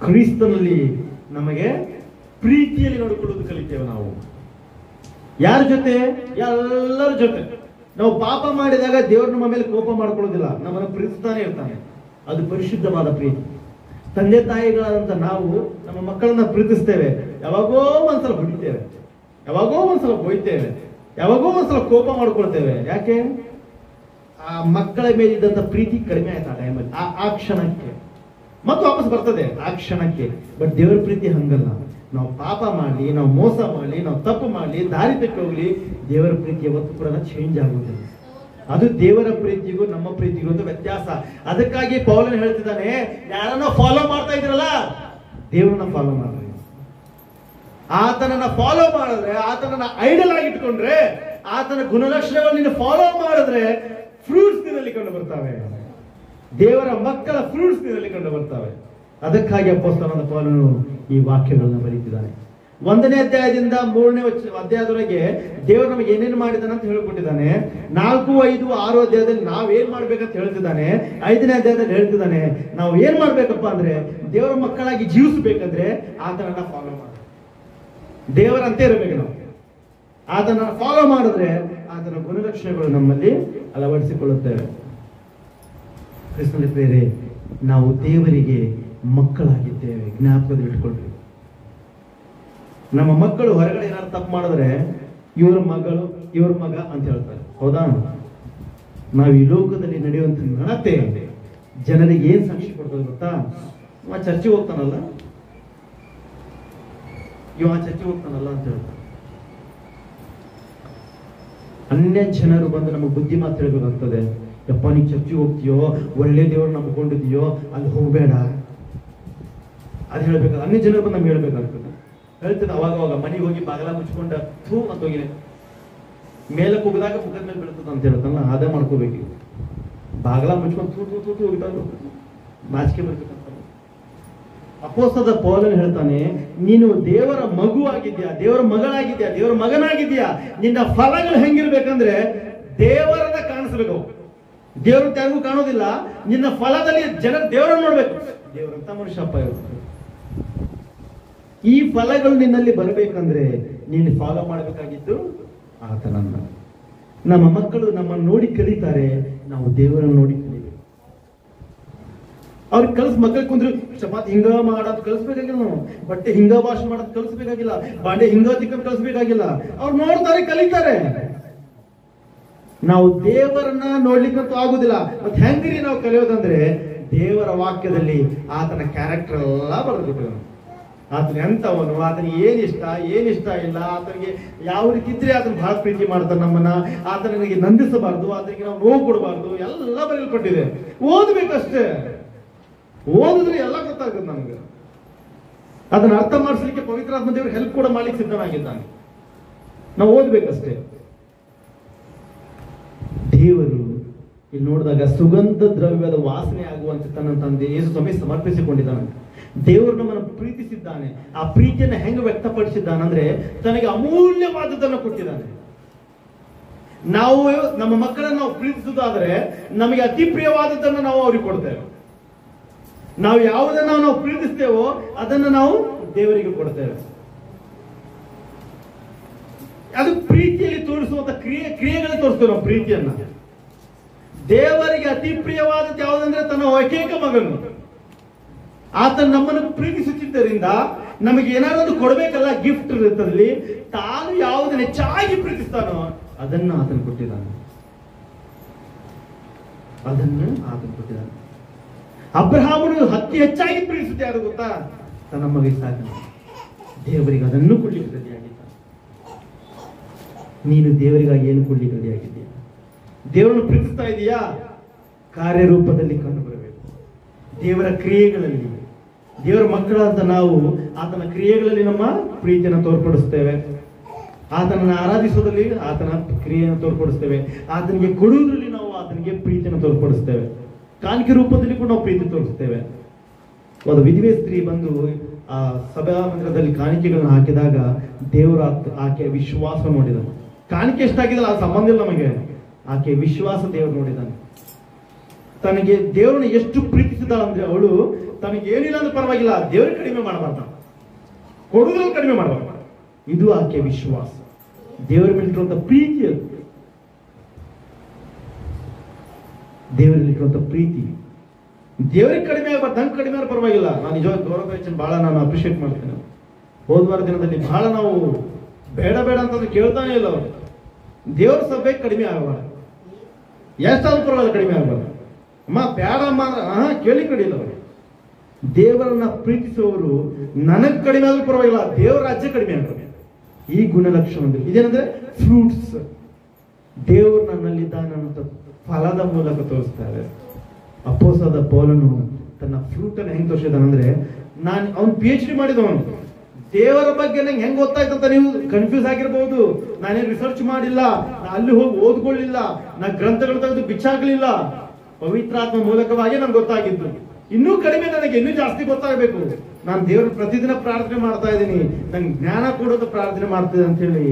ಕ್ರಿಸ್ತನಲ್ಲಿ ನಮಗೆ ಪ್ರೀತಿಯಲ್ಲಿ ನೋಡಿಕೊಳ್ಳುವುದು ಕಲಿತೇವೆ ನಾವು. ಯಾರ ಜೊತೆ? ಎಲ್ಲರ ಜೊತೆ. ನಾವು ಪಾಪ ಮಾಡಿದಾಗ ದೇವರು ನಮ್ಮ ಮೇಲೆ ಕೋಪ ಮಾಡ್ಕೊಳ್ಳೋದಿಲ್ಲ, ನಮ್ಮನ್ನು ಪ್ರೀತಿಸ್ತಾನೆ ಇರ್ತಾನೆ. ಅದು ಪರಿಶುದ್ಧವಾದ ಪ್ರೀತಿ. ತಂದೆ ತಾಯಿಗಳಾದಂತ ನಾವು ನಮ್ಮ ಮಕ್ಕಳನ್ನ ಪ್ರೀತಿಸ್ತೇವೆ. ಯಾವಾಗೋ ಒಂದ್ಸಲ ಹೊಡಿತೇವೆ, ಯಾವಾಗೋ ಒಂದ್ಸಲ ಬೊಯ್ತೇವೆ, ಯಾವಾಗೋ ಒಂದ್ಸಲ ಕೋಪ ಮಾಡ್ಕೊಳ್ತೇವೆ. ಯಾಕೆ? ಆ ಮಕ್ಕಳ ಮೇಲಿದ್ದಂತ ಪ್ರೀತಿ ಕಡಿಮೆ ಆಯ್ತು ಆ ಟೈಮಲ್ಲಿ, ಆ ಕ್ಷಣಕ್ಕೆ. ಮತ್ತು ವಾಪಸ್ ಬರ್ತದೆ ಆ ಕ್ಷಣಕ್ಕೆ. ಬಟ್ ದೇವರ ಪ್ರೀತಿ ಹಂಗಲ್ಲ. ನಾವು ಪಾಪ ಮಾಡಲಿ, ನಾವು ಮೋಸ ಮಾಡಲಿ, ನಾವು ತಪ್ಪು ಮಾಡಲಿ, ದಾರಿ ತಪ್ಪಿ ಹೋಗ್ಲಿ, ದೇವರ ಪ್ರೀತಿ ಯಾವತ್ತೂ ಕೂಡ ಚೇಂಜ್ ಆಗುವುದಿಲ್ಲ. ಅದು ದೇವರ ಪ್ರೀತಿಗೂ ನಮ್ಮ ಪ್ರೀತಿಗೂ ಒಂದು ವ್ಯತ್ಯಾಸ. ಅದಕ್ಕಾಗಿ ಪೌಲನು ಹೇಳ್ತಿದ್ದಾನೆ, ಯಾರನ್ನ ಫಾಲೋ ಮಾಡ್ತಾ ಇದ್ರಲ್ಲ, ದೇವರನ್ನ ಫಾಲೋ ಮಾಡ್ರಿ. ಆತನನ್ನ ಫಾಲೋ ಮಾಡಿದ್ರೆ, ಆತನನ್ನ ಐಡಲ್ ಆಗಿ ಇಟ್ಕೊಂಡ್ರೆ, ಆತನ ಗುಣಲಕ್ಷಣಗಳನ್ನ ಫಾಲೋ ಮಾಡಿದ್ರೆ ಫ್ರೂಟ್ಸ್ ನಿನ್ನಲ್ಲಿ ಕಂಡು ಬರ್ತಾವೆ. ದೇವರ ಮಕ್ಕಳ ಫ್ರೂಟ್ಸ್ ನಿನ್ನಲ್ಲಿ ಕಂಡು ಬರ್ತಾವೆ. ಅದಕ್ಕಾಗಿ ಅಪೊಸ್ತಲನಾದ ಪೌಲನು ಈ ವಾಕ್ಯಗಳನ್ನು ಬರೀತಿದ್ದಾನೆ. 1ನೇ ಅಧ್ಯಾಯದಿಂದ 3ನೇ ಅಧ್ಯಾಯದವರೆಗೆ ದೇವರು ನಮಗೆ ಏನೇನು ಮಾಡಿದಾನೆ ಅಂತ ಹೇಳ್ಕೊಟ್ಟಿದ್ದಾನೆ. 4, 5, 6 ಅಧ್ಯಾಯದಲ್ಲಿ ನಾವ್ ಏನ್ ಮಾಡ್ಬೇಕಂತ ಹೇಳ್ತಿದ್ದಾನೆ. 5ನೇ ಅಧ್ಯಾಯದಲ್ಲಿ ಹೇಳ್ತಿದ್ದಾನೆ ನಾವು ಏನ್ ಮಾಡ್ಬೇಕಪ್ಪ ಅಂದ್ರೆ ದೇವರ ಮಕ್ಕಳಾಗಿ ಜೀವಿಸಬೇಕಂದ್ರೆ ಆತನನ್ನ ಫಾಲೋ ಮಾಡ, ದೇವರಂತೆ ಇರಬೇಕು ನಾವು. ಆತನ ಫಾಲೋ ಮಾಡಿದ್ರೆ ಆತನ ಗುಣಲಕ್ಷಣಗಳು ನಮ್ಮಲ್ಲಿ ಅಳವಡಿಸಿಕೊಳ್ಳುತ್ತೇವೆ. ಕ್ರಿಸ್ತನ ಪ್ರಿಯರೇ, ನಾವು ದೇವರಿಗೆ ಮಕ್ಕಳಾಗಿದ್ದೇವೆ, ಜ್ಞಾಪಕದಲ್ಲಿ ಇಟ್ಕೊಳ್ರಿ. ನಮ್ಮ ಮಕ್ಕಳು ಹೊರಗಡೆ ಏನಾದ್ರು ತಪ್ಪು ಮಾಡಿದ್ರೆ ಇವ್ರ ಮಗಳು ಇವ್ರ ಮಗ ಅಂತ ಹೇಳ್ತಾರೆ, ಹೌದಾ? ನಾವು ಈ ಲೋಕದಲ್ಲಿ ನಡೆಯುವಂತ ನಡತೆ ಜನರಿಗೆ ಏನ್ ಸಾಕ್ಷಿ ಕೊಡ್ತದೆ ಗೊತ್ತಾ? ಇವ ಚರ್ಚೆಗೆ ಹೋಗ್ತಾನಲ್ಲ ಅಂತ ಹೇಳ್ತಾರೆ. ಅನ್ಯ ಜನರು ಬಂದು ನಮಗೆ ಬುದ್ಧಿ ಮಾತು ಹೇಳ್ಬೇಕಾಗ್ತದೆ. ಯಪ್ಪ ನೀ ಚರ್ಚಿಗೆ ಹೋಗ್ತೀಯೋ, ಒಳ್ಳೆ ದೇವ್ರು ನಂಬ್ಕೊಂಡಿದೀಯೋ, ಅಲ್ಲಿ ಹೋಗ್ಬೇಡ ಅದು ಹೇಳ್ಬೇಕು. ಅನ್ಯ ಜನರು ಬಂದು ನಮ್ಗೆ ಹೇಳ್ಬೇಕಾಗ್ತದೆ. ಹೇಳ್ತದೆ ಅವಾಗ ಮನೆಗೆ ಹೋಗಿ ಬಾಗಲ ಮುಚ್ಕೊಂಡ ಥೂ ಅಂತ ಹೋಗಿ ಮೇಲೆ ಹೋಗಿದಾಗ ಮುಖದ ಮೇಲೆ ಬೀಳ್ತದ ಅಂತ ಹೇಳ್ತಾನಲ್ಲ, ಅದೇ ಮಾಡ್ಕೋಬೇಕು. ಬಾಗಲ ಮುಚ್ಕೊಂಡು ಥೂ ಹೋಗಿದಾಗ ನಾಚಿಕೆ ಬರ್ಬೇಕಂತ. ಅಪೊಸ್ತಲ ಪೌಲನು ಹೇಳ್ತಾನೆ, ನೀನು ದೇವರ ಮಗು ಆಗಿದ್ಯಾ, ದೇವರ ಮಗಳಾಗಿದ್ಯಾ, ದೇವರ ಮಗನಾಗಿದ್ಯಾ. ನಿನ್ನ ಫಲಗಳು ಹೆಂಗಿರ್ಬೇಕಂದ್ರೆ ದೇವರನ್ನ ಕಾಣಿಸ್ಬೇಕು. ದೇವರು ಯಾರಿಗೂ ಕಾಣೋದಿಲ್ಲ. ನಿನ್ನ ಫಲದಲ್ಲಿ ಜನ ದೇವರನ್ನು ನೋಡ್ಬೇಕು. ದೇವರಂತ ಮನುಷ್ಯಪ್ಪ ಇರುತ್ತೆ. ಈ ಫಲಗಳು ನಿನ್ನಲ್ಲಿ ಬರಬೇಕಂದ್ರೆ ನೀನು ಫಾಲೋ ಮಾಡಬೇಕಾಗಿದ್ದು ಆತನನ್ನ. ನಮ್ಮ ಮಕ್ಕಳು ನಮ್ಮನ್ನು ನೋಡಿ ಕಲಿತಾರೆ, ನಾವು ದೇವರನ್ನು ನೋಡಿ ಕಲಿಬೇಕು. ಅವ್ರಿಗೆ ಮಕ್ಕಳಿಗೆ ಕುಂದ್ರು ಚಪಾತಿ ಹಿಂಗ ಮಾಡೋದು ಕಲಿಸ್ಬೇಕಾಗಿಲ್ಲ, ನಾವು ಬಟ್ಟೆ ಹಿಂಗ ಭಾಷೆ ಮಾಡೋದು ಕಲಿಸ್ಬೇಕಾಗಿಲ್ಲ, ಬಾಂಡೆ ಹಿಂಗ ತಿಕ್ಕದ್ ಕಲಿಸ್ಬೇಕಾಗಿಲ್ಲ. ಅವ್ರು ನೋಡ್ತಾರೆ, ಕಲಿತಾರೆ. ನಾವು ದೇವರನ್ನ ನೋಡ್ಲಿಕ್ಕಂತೂ ಆಗುದಿಲ್ಲ. ಮತ್ತೆ ಹೆಂಗ್ರಿ ನಾವು ಕಲಿಯೋದಂದ್ರೆ ದೇವರ ವಾಕ್ಯದಲ್ಲಿ ಆತನ ಕ್ಯಾರೆಕ್ಟರ್ ಎಲ್ಲ ಬರೆದ್ಬಿಟ್ಟು, ಆತನ ಎಂತವನು, ಆತನಿಗೆ ಏನಿಷ್ಟ ಇಲ್ಲ, ಆತನಿಗೆ ಯಾವ ರೀತಿ ಇದ್ರೆ ಆತನ ಬಹಳ ಪ್ರೀತಿ ಮಾಡ್ತಾನೆ ನಮ್ಮನ್ನ, ಆತನಿಗೆ ನಂದಿಸಬಾರ್ದು, ಆತನಿಗೆ ನಾವು ನೋವು ಕೊಡಬಾರ್ದು, ಎಲ್ಲ ಬರೆಯಲ್ಪಟ್ಟಿದೆ. ಓದ್ಬೇಕಷ್ಟೇ. ಓದಿದ್ರೆ ಎಲ್ಲ ಗೊತ್ತಾಗುತ್ತೆ ನಮ್ಗೆ. ಅದನ್ನ ಅರ್ಥ ಮಾಡಿಸ್ಲಿಕ್ಕೆ ಪವಿತ್ರಾತ್ಮ ದೇವರು ಹೆಲ್ಪ್ ಕೂಡ ಮಾಡ್ಲಿಕ್ಕೆ ಸಿದ್ಧನಾಗಿದ್ದಾನೆ. ನಾವು ಓದ್ಬೇಕಷ್ಟೇ. ದೇವರು ಇಲ್ಲಿ ನೋಡಿದಾಗ ಸುಗಂಧ ದ್ರವ್ಯದ ವಾಸನೆ ಆಗುವಂತೆ ತನ್ನ ತಂದೆ ಯೇಸು ಸ್ವಾಮಿ ಸಮರ್ಪಿಸಿಕೊಂಡಿದ್ದಾನೆ. ದೇವರು ನಮ್ಮನ್ನು ಪ್ರೀತಿಸಿದ್ದಾನೆ. ಆ ಪ್ರೀತಿಯನ್ನು ಹೆಂಗ ವ್ಯಕ್ತಪಡಿಸಿದ್ದಾನಂದ್ರೆ ತನಗೆ ಅಮೂಲ್ಯವಾದದ್ದನ್ನು ಕೊಟ್ಟಿದ್ದಾನೆ. ನಾವು ನಮ್ಮ ಮಕ್ಕಳನ್ನು ನಾವು ಪ್ರೀತಿಸುವುದಾದ್ರೆ ನಮಗೆ ಅತಿ ಪ್ರಿಯವಾದದ್ದನ್ನು ನಾವು ಅವ್ರಿಗೆ ಕೊಡ್ತೇವೆ. ನಾವು ಯಾವುದನ್ನ ನಾವು ಪ್ರೀತಿಸ್ತೇವೋ ಅದನ್ನು ನಾವು ದೇವರಿಗೆ ಕೊಡ್ತೇವೆ. ಅದು ಪ್ರೀತಿಯಲ್ಲಿ ತೋರಿಸುವಂತ ಕ್ರಿಯೆಗಳಲ್ಲಿ ತೋರಿಸ್ತೇವೆ ನಾವು ಪ್ರೀತಿಯನ್ನ. ದೇವರಿಗೆ ಅತಿ ಪ್ರಿಯವಾದದ್ದು ಯಾವುದಂದ್ರೆ ತನ್ನ ಏಕೈಕ ಮಗನು. ಆತ ನಮ್ಮನ್ನು ಪ್ರೀತಿಸುತ್ತಿದ್ದರಿಂದ ನಮಗೆ ಏನಾದ್ರು ಕೊಡ್ಬೇಕಲ್ಲ, ಗಿಫ್ಟ್ ಇರುತ್ತಲ್ಲಿ. ತಾನು ಯಾವುದನ್ನ ಹೆಚ್ಚಾಗಿ ಪ್ರೀತಿಸ್ತಾನೋ ಅದನ್ನು ಆತನು ಕೊಟ್ಟಿದ್ದಾನೆ. ಅಬ್ರಹಾಮನು ಅತಿ ಹೆಚ್ಚಾಗಿ ಪ್ರೀತಿಸುತ್ತೆ ಯಾರು ಗೊತ್ತಾ? ತನ್ನ ಮಗ ಇಸಾಕನ. ದೇವರಿಗೆ ಅದನ್ನು ಕೊಡ್ಲಿಕ್ಕೆ ರೆಡಿಯಾಗಿದ್ದ. ನೀನು ದೇವರಿಗಾಗಿ ಏನು ಕೊಡ್ಲಿಕ್ಕೆ ರೆಡಿಯಾಗಿದ್ದೀಯ? ದೇವರನ್ನು ಪ್ರೀತಿಸ್ತಾ ಇದೀಯಾ? ಕಾರ್ಯರೂಪದಲ್ಲಿ ಕಂಡು ಬರಬೇಕು. ದೇವರ ಕ್ರಿಯೆಗಳಲ್ಲಿ, ದೇವರ ಮಕ್ಕಳಾದ ನಾವು ಆತನ ಕ್ರಿಯೆಗಳಲ್ಲಿ ನಮ್ಮ ಪ್ರೀತಿಯನ್ನು ತೋರ್ಪಡಿಸ್ತೇವೆ. ಆತನನ್ನು ಆರಾಧಿಸೋದ್ರಲ್ಲಿ ಆತನ ಕ್ರಿಯೆಯನ್ನು ತೋರ್ಪಡಿಸ್ತೇವೆ. ಆತನಿಗೆ ಕೊಡುವುದರಲ್ಲಿ ನಾವು ಆತನಿಗೆ ಪ್ರೀತಿಯನ್ನು ತೋರ್ಪಡಿಸ್ತೇವೆ. ಕಾಣಿಕೆ ರೂಪದಲ್ಲಿ ಕೂಡ ನಾವು ಪ್ರೀತಿ ತೋರಿಸ್ತೇವೆ. ಒಂದು ವಿಧವೆ ಸ್ತ್ರೀ ಬಂದು ಆ ಸಭಾ ಮಂದಿರದಲ್ಲಿ ಕಾಣಿಕೆಗಳನ್ನು ಹಾಕಿದಾಗ ದೇವರು ಆಕೆಯ ವಿಶ್ವಾಸ ನೋಡಿದನು. ಕಾಣಿಕೆ ಎಷ್ಟಾಗಿದಲ್ಲ ಆ ಸಂಬಂಧ ಇಲ್ಲ ನಮಗೆ. ಆಕೆಯ ವಿಶ್ವಾಸ ದೇವರು ನೋಡಿದಾನೆ. ತನಗೆ ದೇವರನ್ನು ಎಷ್ಟು ಪ್ರೀತಿಸಿದ ಅಂದ್ರೆ ಅವಳು ತನಗೆ ಏನಿಲ್ಲ ಅಂದ್ರೆ ಪರವಾಗಿಲ್ಲ, ದೇವರಿಗೆ ಕಡಿಮೆ ಮಾಡಬಾರ್ದ, ಕೊಡುವುದ್ರಲ್ಲಿ ಕಡಿಮೆ ಮಾಡಬಾರ್ದ. ಇದು ಆಕೆಯ ವಿಶ್ವಾಸ, ದೇವರ ಮೇಲಿರುವಂತ ಪ್ರೀತಿ. ಅದು ದೇವರಲ್ಲಿರುವಂತ ಪ್ರೀತಿ. ದೇವರಿಗೆ ಕಡಿಮೆ ಆಗಬಾರ್ದು, ನಂಗೆ ಕಡಿಮೆ ಆದ್ರೆ ಪರವಾಗಿಲ್ಲ. ನಾನು ನಿಜವಾದ ಗೌರವ ಬಹಳ ನಾನು ಅಪ್ರಿಷಿಯೇಟ್ ಮಾಡ್ತೇನೆ. ಹೋದ್ವಾರ ದಿನದಲ್ಲಿ ಬಹಳ ನಾವು ಬೇಡ ಅಂತಂದ್ರೆ ಕೇಳ್ತಾನೆ ಇಲ್ಲ. ಅವರು ದೇವರ ಸಭೆಗೆ ಕಡಿಮೆ ಆಗಬಾರ್ದು, ಎಷ್ಟಾದ್ರೂ ಪರವಾಗಿಲ್ಲ ಕಡಿಮೆ ಆಗಬಾರ್ದು. ಅಮ್ಮ ಬೇಡ ಅಮ್ಮ ಅಂದ್ರೆ ಕೇಳಿ ಕಡಿಲ್ಲ. ಅವರು ದೇವರನ್ನ ಪ್ರೀತಿಸುವವರು ನನಗ್ ಕಡಿಮೆ ಆದ್ರೂ ಪರವಾಗಿಲ್ಲ, ದೇವರ ರಾಜ್ಯ ಕಡಿಮೆ ಆಗ್ತದೆ. ಈ ಗುಣಲಕ್ಷಣ ಇದೇನಂದ್ರೆ ಫ್ರೂಟ್ಸ್. ದೇವರು ನನ್ನಲ್ಲಿದ್ದಾನೆ ಅನ್ನೋ ಫಲದ ಮೂಲಕ ತೋರಿಸ್ತಾರೆ. ಅಪೊಸ್ತಲ ಪೌಲನು ತನ್ನ ಫ್ರೂಟ್ ಅನ್ನು ಹೆಂಗ್ ತೋರಿಸಿದಾನಂದ್ರೆ, ಅವನು PhD ಮಾಡಿದವನು. ದೇವರ ಬಗ್ಗೆ ನಂಗೆ ಹೆಂಗ್ ಗೊತ್ತಾಯ್ತಂತ ನೀವು ಕನ್ಫ್ಯೂಸ್ ಆಗಿರ್ಬಹುದು. ನಾನೇನು ರಿಸರ್ಚ್ ಮಾಡಿಲ್ಲ, ನಾ ಅಲ್ಲಿ ಹೋಗಿ ಓದ್ಕೊಳ್ಳಿಲ್ಲ, ನಾ ಗ್ರಂಥಗಳು ತೆಗೆದು ಬಿಚ್ಚಾಗ್ಲಿಲ್ಲ. ಪವಿತ್ರಾತ್ಮ ಮೂಲಕವಾಗಿ ನನ್ಗೆ ಗೊತ್ತಾಗಿದ್ದು. ಇನ್ನೂ ಕಡಿಮೆ, ನನಗೆ ಇನ್ನೂ ಜಾಸ್ತಿ ಗೊತ್ತಾಗಬೇಕು. ನಾನು ದೇವರು ಪ್ರತಿದಿನ ಪ್ರಾರ್ಥನೆ ಮಾಡ್ತಾ ಇದ್ದೀನಿ, ನಂಗೆ ಜ್ಞಾನ ಕೊಡೋದು ಪ್ರಾರ್ಥನೆ ಮಾಡ್ತಿದ್ದೆ ಅಂತ ಹೇಳಿ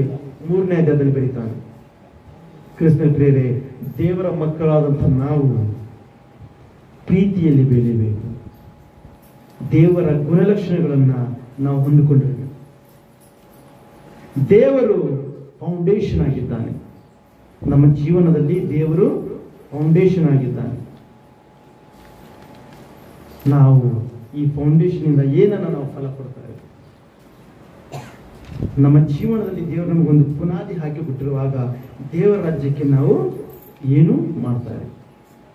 3ನೇ ಅಧ್ಯಾಯದಲ್ಲಿ ಬರೀತಾನೆ. ಕೃಷ್ಣ ಪ್ರಿಯರೇ, ದೇವರ ಮಕ್ಕಳಾದಂಥ ನಾವು ಪ್ರೀತಿಯಲ್ಲಿ ಬೆಳಿಬೇಕು. ದೇವರ ಗುಣಲಕ್ಷಣಗಳನ್ನ ನಾವು ಹೊಂದಿಕೊಂಡಿರಬೇಕು. ದೇವರು ಫೌಂಡೇಶನ್ ಆಗಿದ್ದಾನೆ. ನಮ್ಮ ಜೀವನದಲ್ಲಿ ದೇವರು ಫೌಂಡೇಶನ್ ಆಗಿದ್ದಾನೆ. ನಾವು ಈ ಫೌಂಡೇಶನ್ ಇಂದ ಏನನ್ನ ನಾವು ಫಲ ಕೊಡ್ತಾರೆ? ನಮ್ಮ ಜೀವನದಲ್ಲಿ ದೇವರು ನಮಗೊಂದು ಪುನಾದಿ ಹಾಕಿ ಬಿಟ್ಟಿರುವಾಗ ದೇವರ ರಾಜ್ಯಕ್ಕೆ ನಾವು ಏನು ಮಾಡ್ತಾರೆ?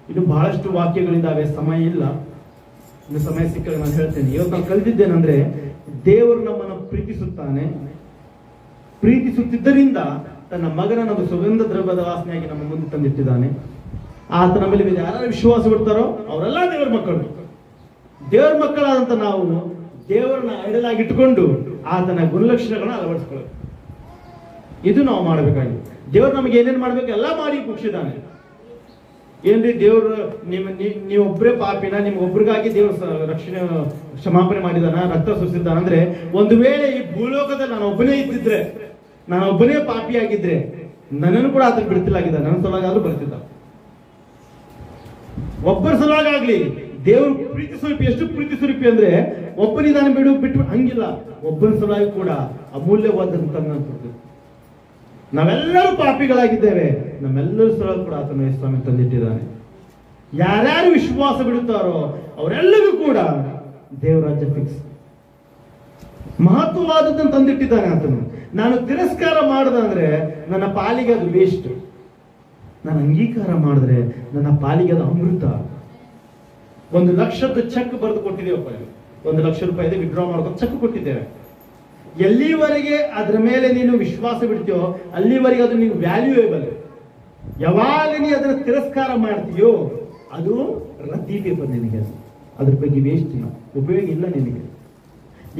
ಇನ್ನು ಬಹಳಷ್ಟು ವಾಕ್ಯಗಳಿದ್ದಾವೆ, ಸಮಯ ಇಲ್ಲ. ಇನ್ನು ಸಮಯ ಸಿಕ್ಕರೆ ನಾನು ಹೇಳ್ತೇನೆ. ಇವತ್ತು ನಾನು ಕಲಿತಿದ್ದೇನೆಂದ್ರೆ, ದೇವರು ನಮ್ಮನ್ನು ಪ್ರೀತಿಸುತ್ತಾನೆ. ಪ್ರೀತಿಸುತ್ತಿದ್ದರಿಂದ ತನ್ನ ಮಗನನ್ನು ಸುಗಂಧ ದ್ರವ್ಯದ ವಾಸನೆಯಾಗಿ ನಮ್ಮ ಮುಂದೆ ತಂದಿಟ್ಟಿದ್ದಾನೆ. ಆತನ ಮೇಲೆ ಯಾರು ವಿಶ್ವಾಸ ಬಿಡ್ತಾರೋ ಅವರೆಲ್ಲ ದೇವರ ಮಕ್ಕಳು. ದೇವರ ಮಕ್ಕಳಾದಂತ ನಾವು ದೇವರನ್ನ ಐಡಲ್ ಆಗಿ ಇಟ್ಟುಕೊಂಡು ಆತನ ಗುಣಲಕ್ಷಣಗಳನ್ನ ಅಳವಡಿಸ್ಕೊಳ್ಳೋದು, ಇದು ನಾವು ಮಾಡಬೇಕಾಗಿದೆ. ದೇವರು ನಮಗೆ ಏನೇನು ಮಾಡ್ಬೇಕು ಎಲ್ಲ ಮಾಡಿ ಮುಗಿಸಿದ್ದಾನೆ. ಏನ್ರಿ ದೇವರು ನೀವೊಬ್ಬರೇ ಪಾಪಿನ, ನಿಮ್ಗೊಬ್ರಿಗಾಗಿ ದೇವರು ರಕ್ಷಣೆ ಕ್ಷಮಾಪಣೆ ಮಾಡಿದಾನ, ರಕ್ತ ಸುರಿಸಿದ್ದಾನ ಅಂದ್ರೆ, ಒಂದು ವೇಳೆ ಈ ಭೂಲೋಕದಲ್ಲಿ ನಾನು ಒಬ್ಬನೇ ಇದ್ದಿದ್ರೆ, ನಾನು ಒಬ್ಬನೇ ಪಾಪಿಯಾಗಿದ್ರೆ ನನ್ನನ್ನು ಕೂಡ ಆತನ ಬಿಡ್ತಿಲ್ಲಾಗಿದ್ದ, ನನ್ನ ಸಲುವಾಗಿ ಬರ್ತಿದ್ದ. ಒಬ್ಬರ ಸಲುವಾಗಲಿ ದೇವರು ಪ್ರೀತಿ ಸ್ವರೂಪಿ. ಎಷ್ಟು ಪ್ರೀತಿ ಸ್ವರೂಪಿ ಅಂದ್ರೆ, ಒಬ್ಬನಿದಾನ ಬಿಟ್ಟು ಹಂಗಿಲ್ಲ, ಒಬ್ಬನ ಸಲುವಾಗಿ ಕೂಡ ಅಮೂಲ್ಯವಾದಂತ. ನಾವೆಲ್ಲರೂ ಪಾಪಿಗಳಾಗಿದ್ದೇವೆ, ನಮ್ಮೆಲ್ಲರ ಸಲುವಾಗಿ ಕೂಡ ಆತನ ಸ್ವಾಮಿ ತಂದಿಟ್ಟಿದ್ದಾನೆ. ಯಾರ್ಯಾರು ವಿಶ್ವಾಸ ಬಿಡುತ್ತಾರೋ ಅವರೆಲ್ಲರೂ ಕೂಡ ದೇವರ ರಾಜ್ಯ ಫಿಕ್ಸ್, ಮಹತ್ವವಾದದ್ದನ್ನು ತಂದಿಟ್ಟಿದ್ದಾನೆ ಆತನು. ನಾನು ತಿರಸ್ಕಾರ ಮಾಡದಂದ್ರೆ ನನ್ನ ಪಾಲಿಗೆ ಅದು ವೇಸ್ಟ್, ನಾನು ಅಂಗೀಕಾರ ಮಾಡಿದ್ರೆ ನನ್ನ ಪಾಲಿಗೆ ಅದು ಅಮೃತ. 1,00,000 ಚೆಕ್ ಬರೆದು ಕೊಟ್ಟಿದ್ದೇವಪ್ಪ, 1,00,000 ರೂಪಾಯಿ ವಿಡ್ರಾ ಮಾಡ್ಕೊಂಡು ಚೆಕ್ ಕೊಟ್ಟಿದ್ದೇವೆ. ಎಲ್ಲಿವರೆಗೆ ಅದರ ಮೇಲೆ ನೀನು ವಿಶ್ವಾಸ ಬಿಡ್ತೀಯೋ ಅಲ್ಲಿವರೆಗೆ ಅದು ನೀನು ವ್ಯಾಲ್ಯೂಯೇಬಲ್. ಯಾವಾಗ ನೀ ಅದನ್ನ ತಿರಸ್ಕಾರ ಮಾಡ್ತೀಯೋ ಅದು ರದ್ದಿ ಪೇಪರ್, ನಿನಗೆ ಅದ್ರ ಬಗ್ಗೆ ವೇಸ್ಟ್ ಇಲ್ಲ, ಉಪಯೋಗ ಇಲ್ಲ ನಿನಗೆ.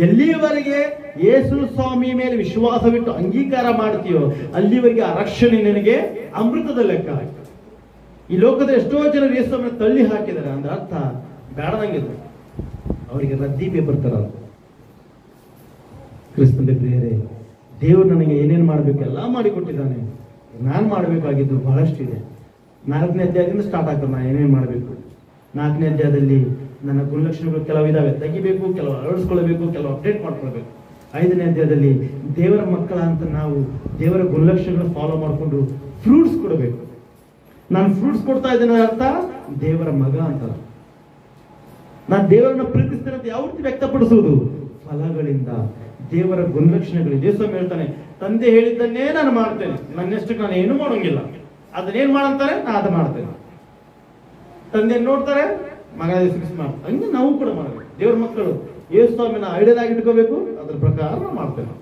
ಎಲ್ಲಿವರೆಗೆ ಯೇಸು ಸ್ವಾಮಿ ಮೇಲೆ ವಿಶ್ವಾಸವಿಟ್ಟು ಅಂಗೀಕಾರ ಮಾಡ್ತೀಯೋ ಅಲ್ಲಿವರೆಗೆ ಆ ರಕ್ಷಣೆ ನಿನಗೆ ಅಮೃತದ ಲೆಕ್ಕ. ಈ ಲೋಕದ ಎಷ್ಟೋ ಜನರು ಯೇಸುವನ್ನು ತಳ್ಳಿ ಹಾಕಿದ್ದಾರೆ ಅಂದ್ರೆ ಅರ್ಥ ಬೇಡದಂಗಿದೆ, ಅವರಿಗೆ ರದ್ದಿ ಪೇಪರ್ ತರ. ಕ್ರಿಸ್ತನ ಪ್ರಿಯರೇ, ದೇವರು ನನಗೆ ಏನೇನು ಮಾಡಬೇಕು ಎಲ್ಲ ಮಾಡಿಕೊಟ್ಟಿದ್ದಾನೆ. ನಾನು ಮಾಡಬೇಕಾಗಿದ್ದು ಬಹಳಷ್ಟು ಇದೆ. 4ನೇ ಅಧ್ಯಾಯದಿಂದ ಸ್ಟಾರ್ಟ್ ಆಗ್ತದೆ ನಾನು ಏನೇನು ಮಾಡಬೇಕು. 4ನೇ ಅಧ್ಯಾಯದಲ್ಲಿ ನನ್ನ ಗುಣಲಕ್ಷಣಗಳು ಕೆಲವು ಇದಾವೆ, ತೆಗಿಬೇಕು, ಕೆಲವು ಅಳವಡಿಸ್ಕೊಳ್ಬೇಕು, ಕೆಲವು ಅಪ್ಡೇಟ್ ಮಾಡ್ಕೊಳ್ಬೇಕು. 5ನೇ ಅಧ್ಯಾಯದಲ್ಲಿ ದೇವರ ಮಕ್ಕಳ ಅಂತ ನಾವು ದೇವರ ಗುಣಲಕ್ಷಣಗಳನ್ನು ಫಾಲೋ ಮಾಡಿಕೊಂಡು ಫ್ರೂಟ್ಸ್ ಕೊಡಬೇಕು. ನಾನು ಫ್ರೂಟ್ಸ್ ಕೊಡ್ತಾ ಇದ್ದೇನೆ ಅರ್ಥ ದೇವರ ಮಗ ಅಂತ. ನಾನು ದೇವರನ್ನ ಪ್ರೀತಿಸ್ತೇನೆ ಅಂತ ಯಾವ ರೀತಿ ವ್ಯಕ್ತಪಡಿಸುವುದು? ಫಲಗಳಿಂದ, ದೇವರ ಗುಣಲಕ್ಷಣಗಳಿಂದ. ಯೇಸು ಹೇಳ್ತಾನೆ, ತಂದೆ ಹೇಳಿದ್ದನ್ನೇ ನಾನು ಮಾಡ್ತೇನೆ, ನನ್ನಷ್ಟಕ್ಕೆ ನಾನು ಏನು ಮಾಡೋಂಗಿಲ್ಲ. ಅದನ್ನೇನ್ ಮಾಡಂತಾರೆ ನಾನು ಅದು ಮಾಡ್ತೇನೆ. ತಂದೆ ನೋಡ್ತಾರೆ, ಮಗ ಮಾಡ್ತಾರೆ. ಹಂಗೆ ನಾವು ಕೂಡ ಮಾಡಬೇಕು. ದೇವ್ರ ಮಕ್ಕಳು ಯೇಸು ಸ್ವಾಮಿನ ಐಡಿಯಲ್ ಆಗಿ ಇಟ್ಕೋಬೇಕು, ಅದ್ರ ಪ್ರಕಾರ ನಾವು ಮಾಡ್ತೇವೆ.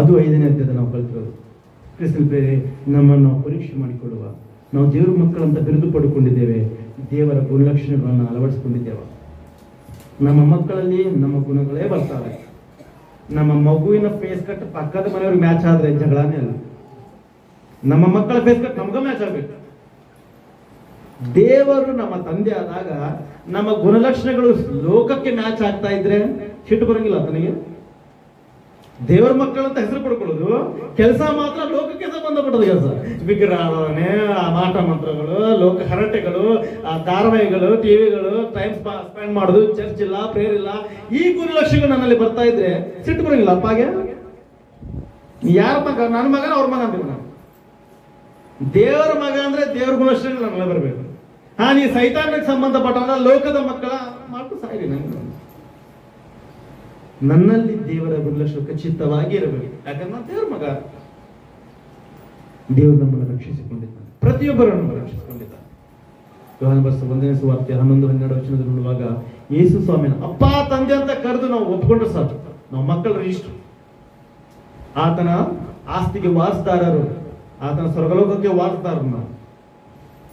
ಅದು 5ನೇ ಅಧ್ಯಾಯದ ನಾವು ಕಲ್ತಿರೋದು. ಕ್ರಿಸ್ತನ ಪ್ರಿಯರೇ, ನಮ್ಮನ್ನು ನಾವು ಪರೀಕ್ಷೆ ಮಾಡಿಕೊಳ್ಳುವ. ನಾವು ದೇವ್ರ ಮಕ್ಕಳಂತ ಬಿರುದು ಪಡ್ಕೊಂಡಿದ್ದೇವೆ, ದೇವರ ಗುಣಲಕ್ಷಣಗಳನ್ನು ಅಳವಡಿಸಿಕೊಂಡಿದ್ದೇವೆ. ನಮ್ಮ ಮಕ್ಕಳಲ್ಲಿ ನಮ್ಮ ಗುಣಗಳೇ ಬರ್ತಾವೆ. ನಮ್ಮ ಮಗುವಿನ ಫೇಸ್ ಕಟ್ ಪಕ್ಕದ ಮನೆಯವ್ರಿಗೆ ಮ್ಯಾಚ್ ಆದ್ರೆ ಜಗಳನೇ ಅಲ್ಲ. ನಮ್ಮ ಮಕ್ಕಳ ಫೇಸ್ ಕಟ್ ನಮ್ಗ ಮ್ಯಾಚ್ ಆಗ್ಬೇಕು. ದೇವರು ನಮ್ಮ ತಂದೆ ಆದಾಗ ನಮ್ಮ ಗುಣಲಕ್ಷಣಗಳು ಲೋಕಕ್ಕೆ ಮ್ಯಾಚ್ ಆಗ್ತಾ ಇದ್ರೆ ಸಿಟ್ಟು ಬರಂಗಿಲ್ಲ ತನಗೆ. ದೇವರ ಮಕ್ಕಳಂತ ಹೆಸರು ಪಡ್ಕೊಳ್ಳೋದು ಕೆಲಸ ಮಾತ್ರ ಲೋಕಕ್ಕೆ ಸಂಬಂಧಪಟ್ಟದ ಕೆಲಸ. ವಿಗ್ರಹಾರಾಧನೆ, ಮಾಟ ಮಂತ್ರಗಳು, ಲೋಕ ಹರಟೆಗಳು, ಧಾರಾವಾಹಿಗಳು, ಟಿವಿಗಳು, ಟೈಮ್ ಸ್ಪೆಂಡ್ ಮಾಡೋದು, ಚರ್ಚ್ ಇಲ್ಲ, ಪ್ರೇಯರ್ ಇಲ್ಲ. ಈ ಗುಣಲಕ್ಷಣಗಳು ನನ್ನಲ್ಲಿ ಬರ್ತಾ ಇದ್ರೆ ಸಿಟ್ಟು ಬರಂಗಿಲ್ಲ ಅಪ್ಪಾಗೆ. ಯಾರ ಮಗ? ನನ್ನ ಮಗನ ಅವ್ರ ಮಗ ಅಂತೀವಿ ನಾವು. ದೇವರ ಮಗ ಅಂದ್ರೆ ದೇವರ ಗುಣಲಕ್ಷಣಗಳು ನನ್ನೆಲ್ಲ ಬರಬೇಕು. ನೀ ಸೈತಾನಕ್ಕೆ ಸಂಬಂಧಪಟ್ಟ ಲೋಕದ ಮಕ್ಕಳ ಮಾತು ಸಾಯಿರಿ. ನನ್ನಲ್ಲಿ ದೇವರ ಗುಣಲಕ್ಷಣ ಖಚಿತವಾಗಿ ಇರಬೇಕು. ಯಾಕಂದ್ರೆ ನಾನು ದೇವರ ಮಗ. ದೇವರು ನಮ್ಮನ್ನು ರಕ್ಷಿಸಿಕೊಂಡಿದ್ದಾನೆ, ಪ್ರತಿಯೊಬ್ಬರನ್ನು ರಕ್ಷಿಸಿಕೊಂಡಿದ್ದಾನೆ. ಯೋಹಾನ ಬರೆದ 1ನೇ ಸುವಾರ್ತೆ 11-12 ವಚನದಲ್ಲಿ ನೋಡುವಾಗ ಯೇಸು ಸ್ವಾಮಿನ ಅಪ್ಪ ತಂದೆ ಅಂತ ಕರೆದು ನಾವು ಒಪ್ಕೊಂಡ್ರೆ ಸಾಕು, ನಾವು ಮಕ್ಕಳ ರಿಜಿಸ್ಟರ್. ಆತನ ಆಸ್ತಿಗೆ ವಾರಸುದಾರರು, ಆತನ ಸ್ವರ್ಗಲೋಕಕ್ಕೆ ವಾರಸುದಾರರು ನಾವು.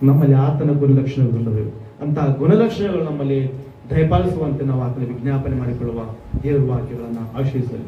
ನಮ್ಮಲ್ಲಿ ಆತನ ಗುಣಲಕ್ಷಣಗಳು ಬರಬೇಕು. ಅಂತಹ ಗುಣಲಕ್ಷಣಗಳು ನಮ್ಮಲ್ಲಿ ದಯಪಾಲಿಸುವಂತೆ ನಾವು ಆತನ ವಿಜ್ಞಾಪನೆ ಮಾಡಿಕೊಳ್ಳುವ ದೇವರ ವಾಕ್ಯಗಳನ್ನು ಆಶ್ರಯಿಸಲಿ.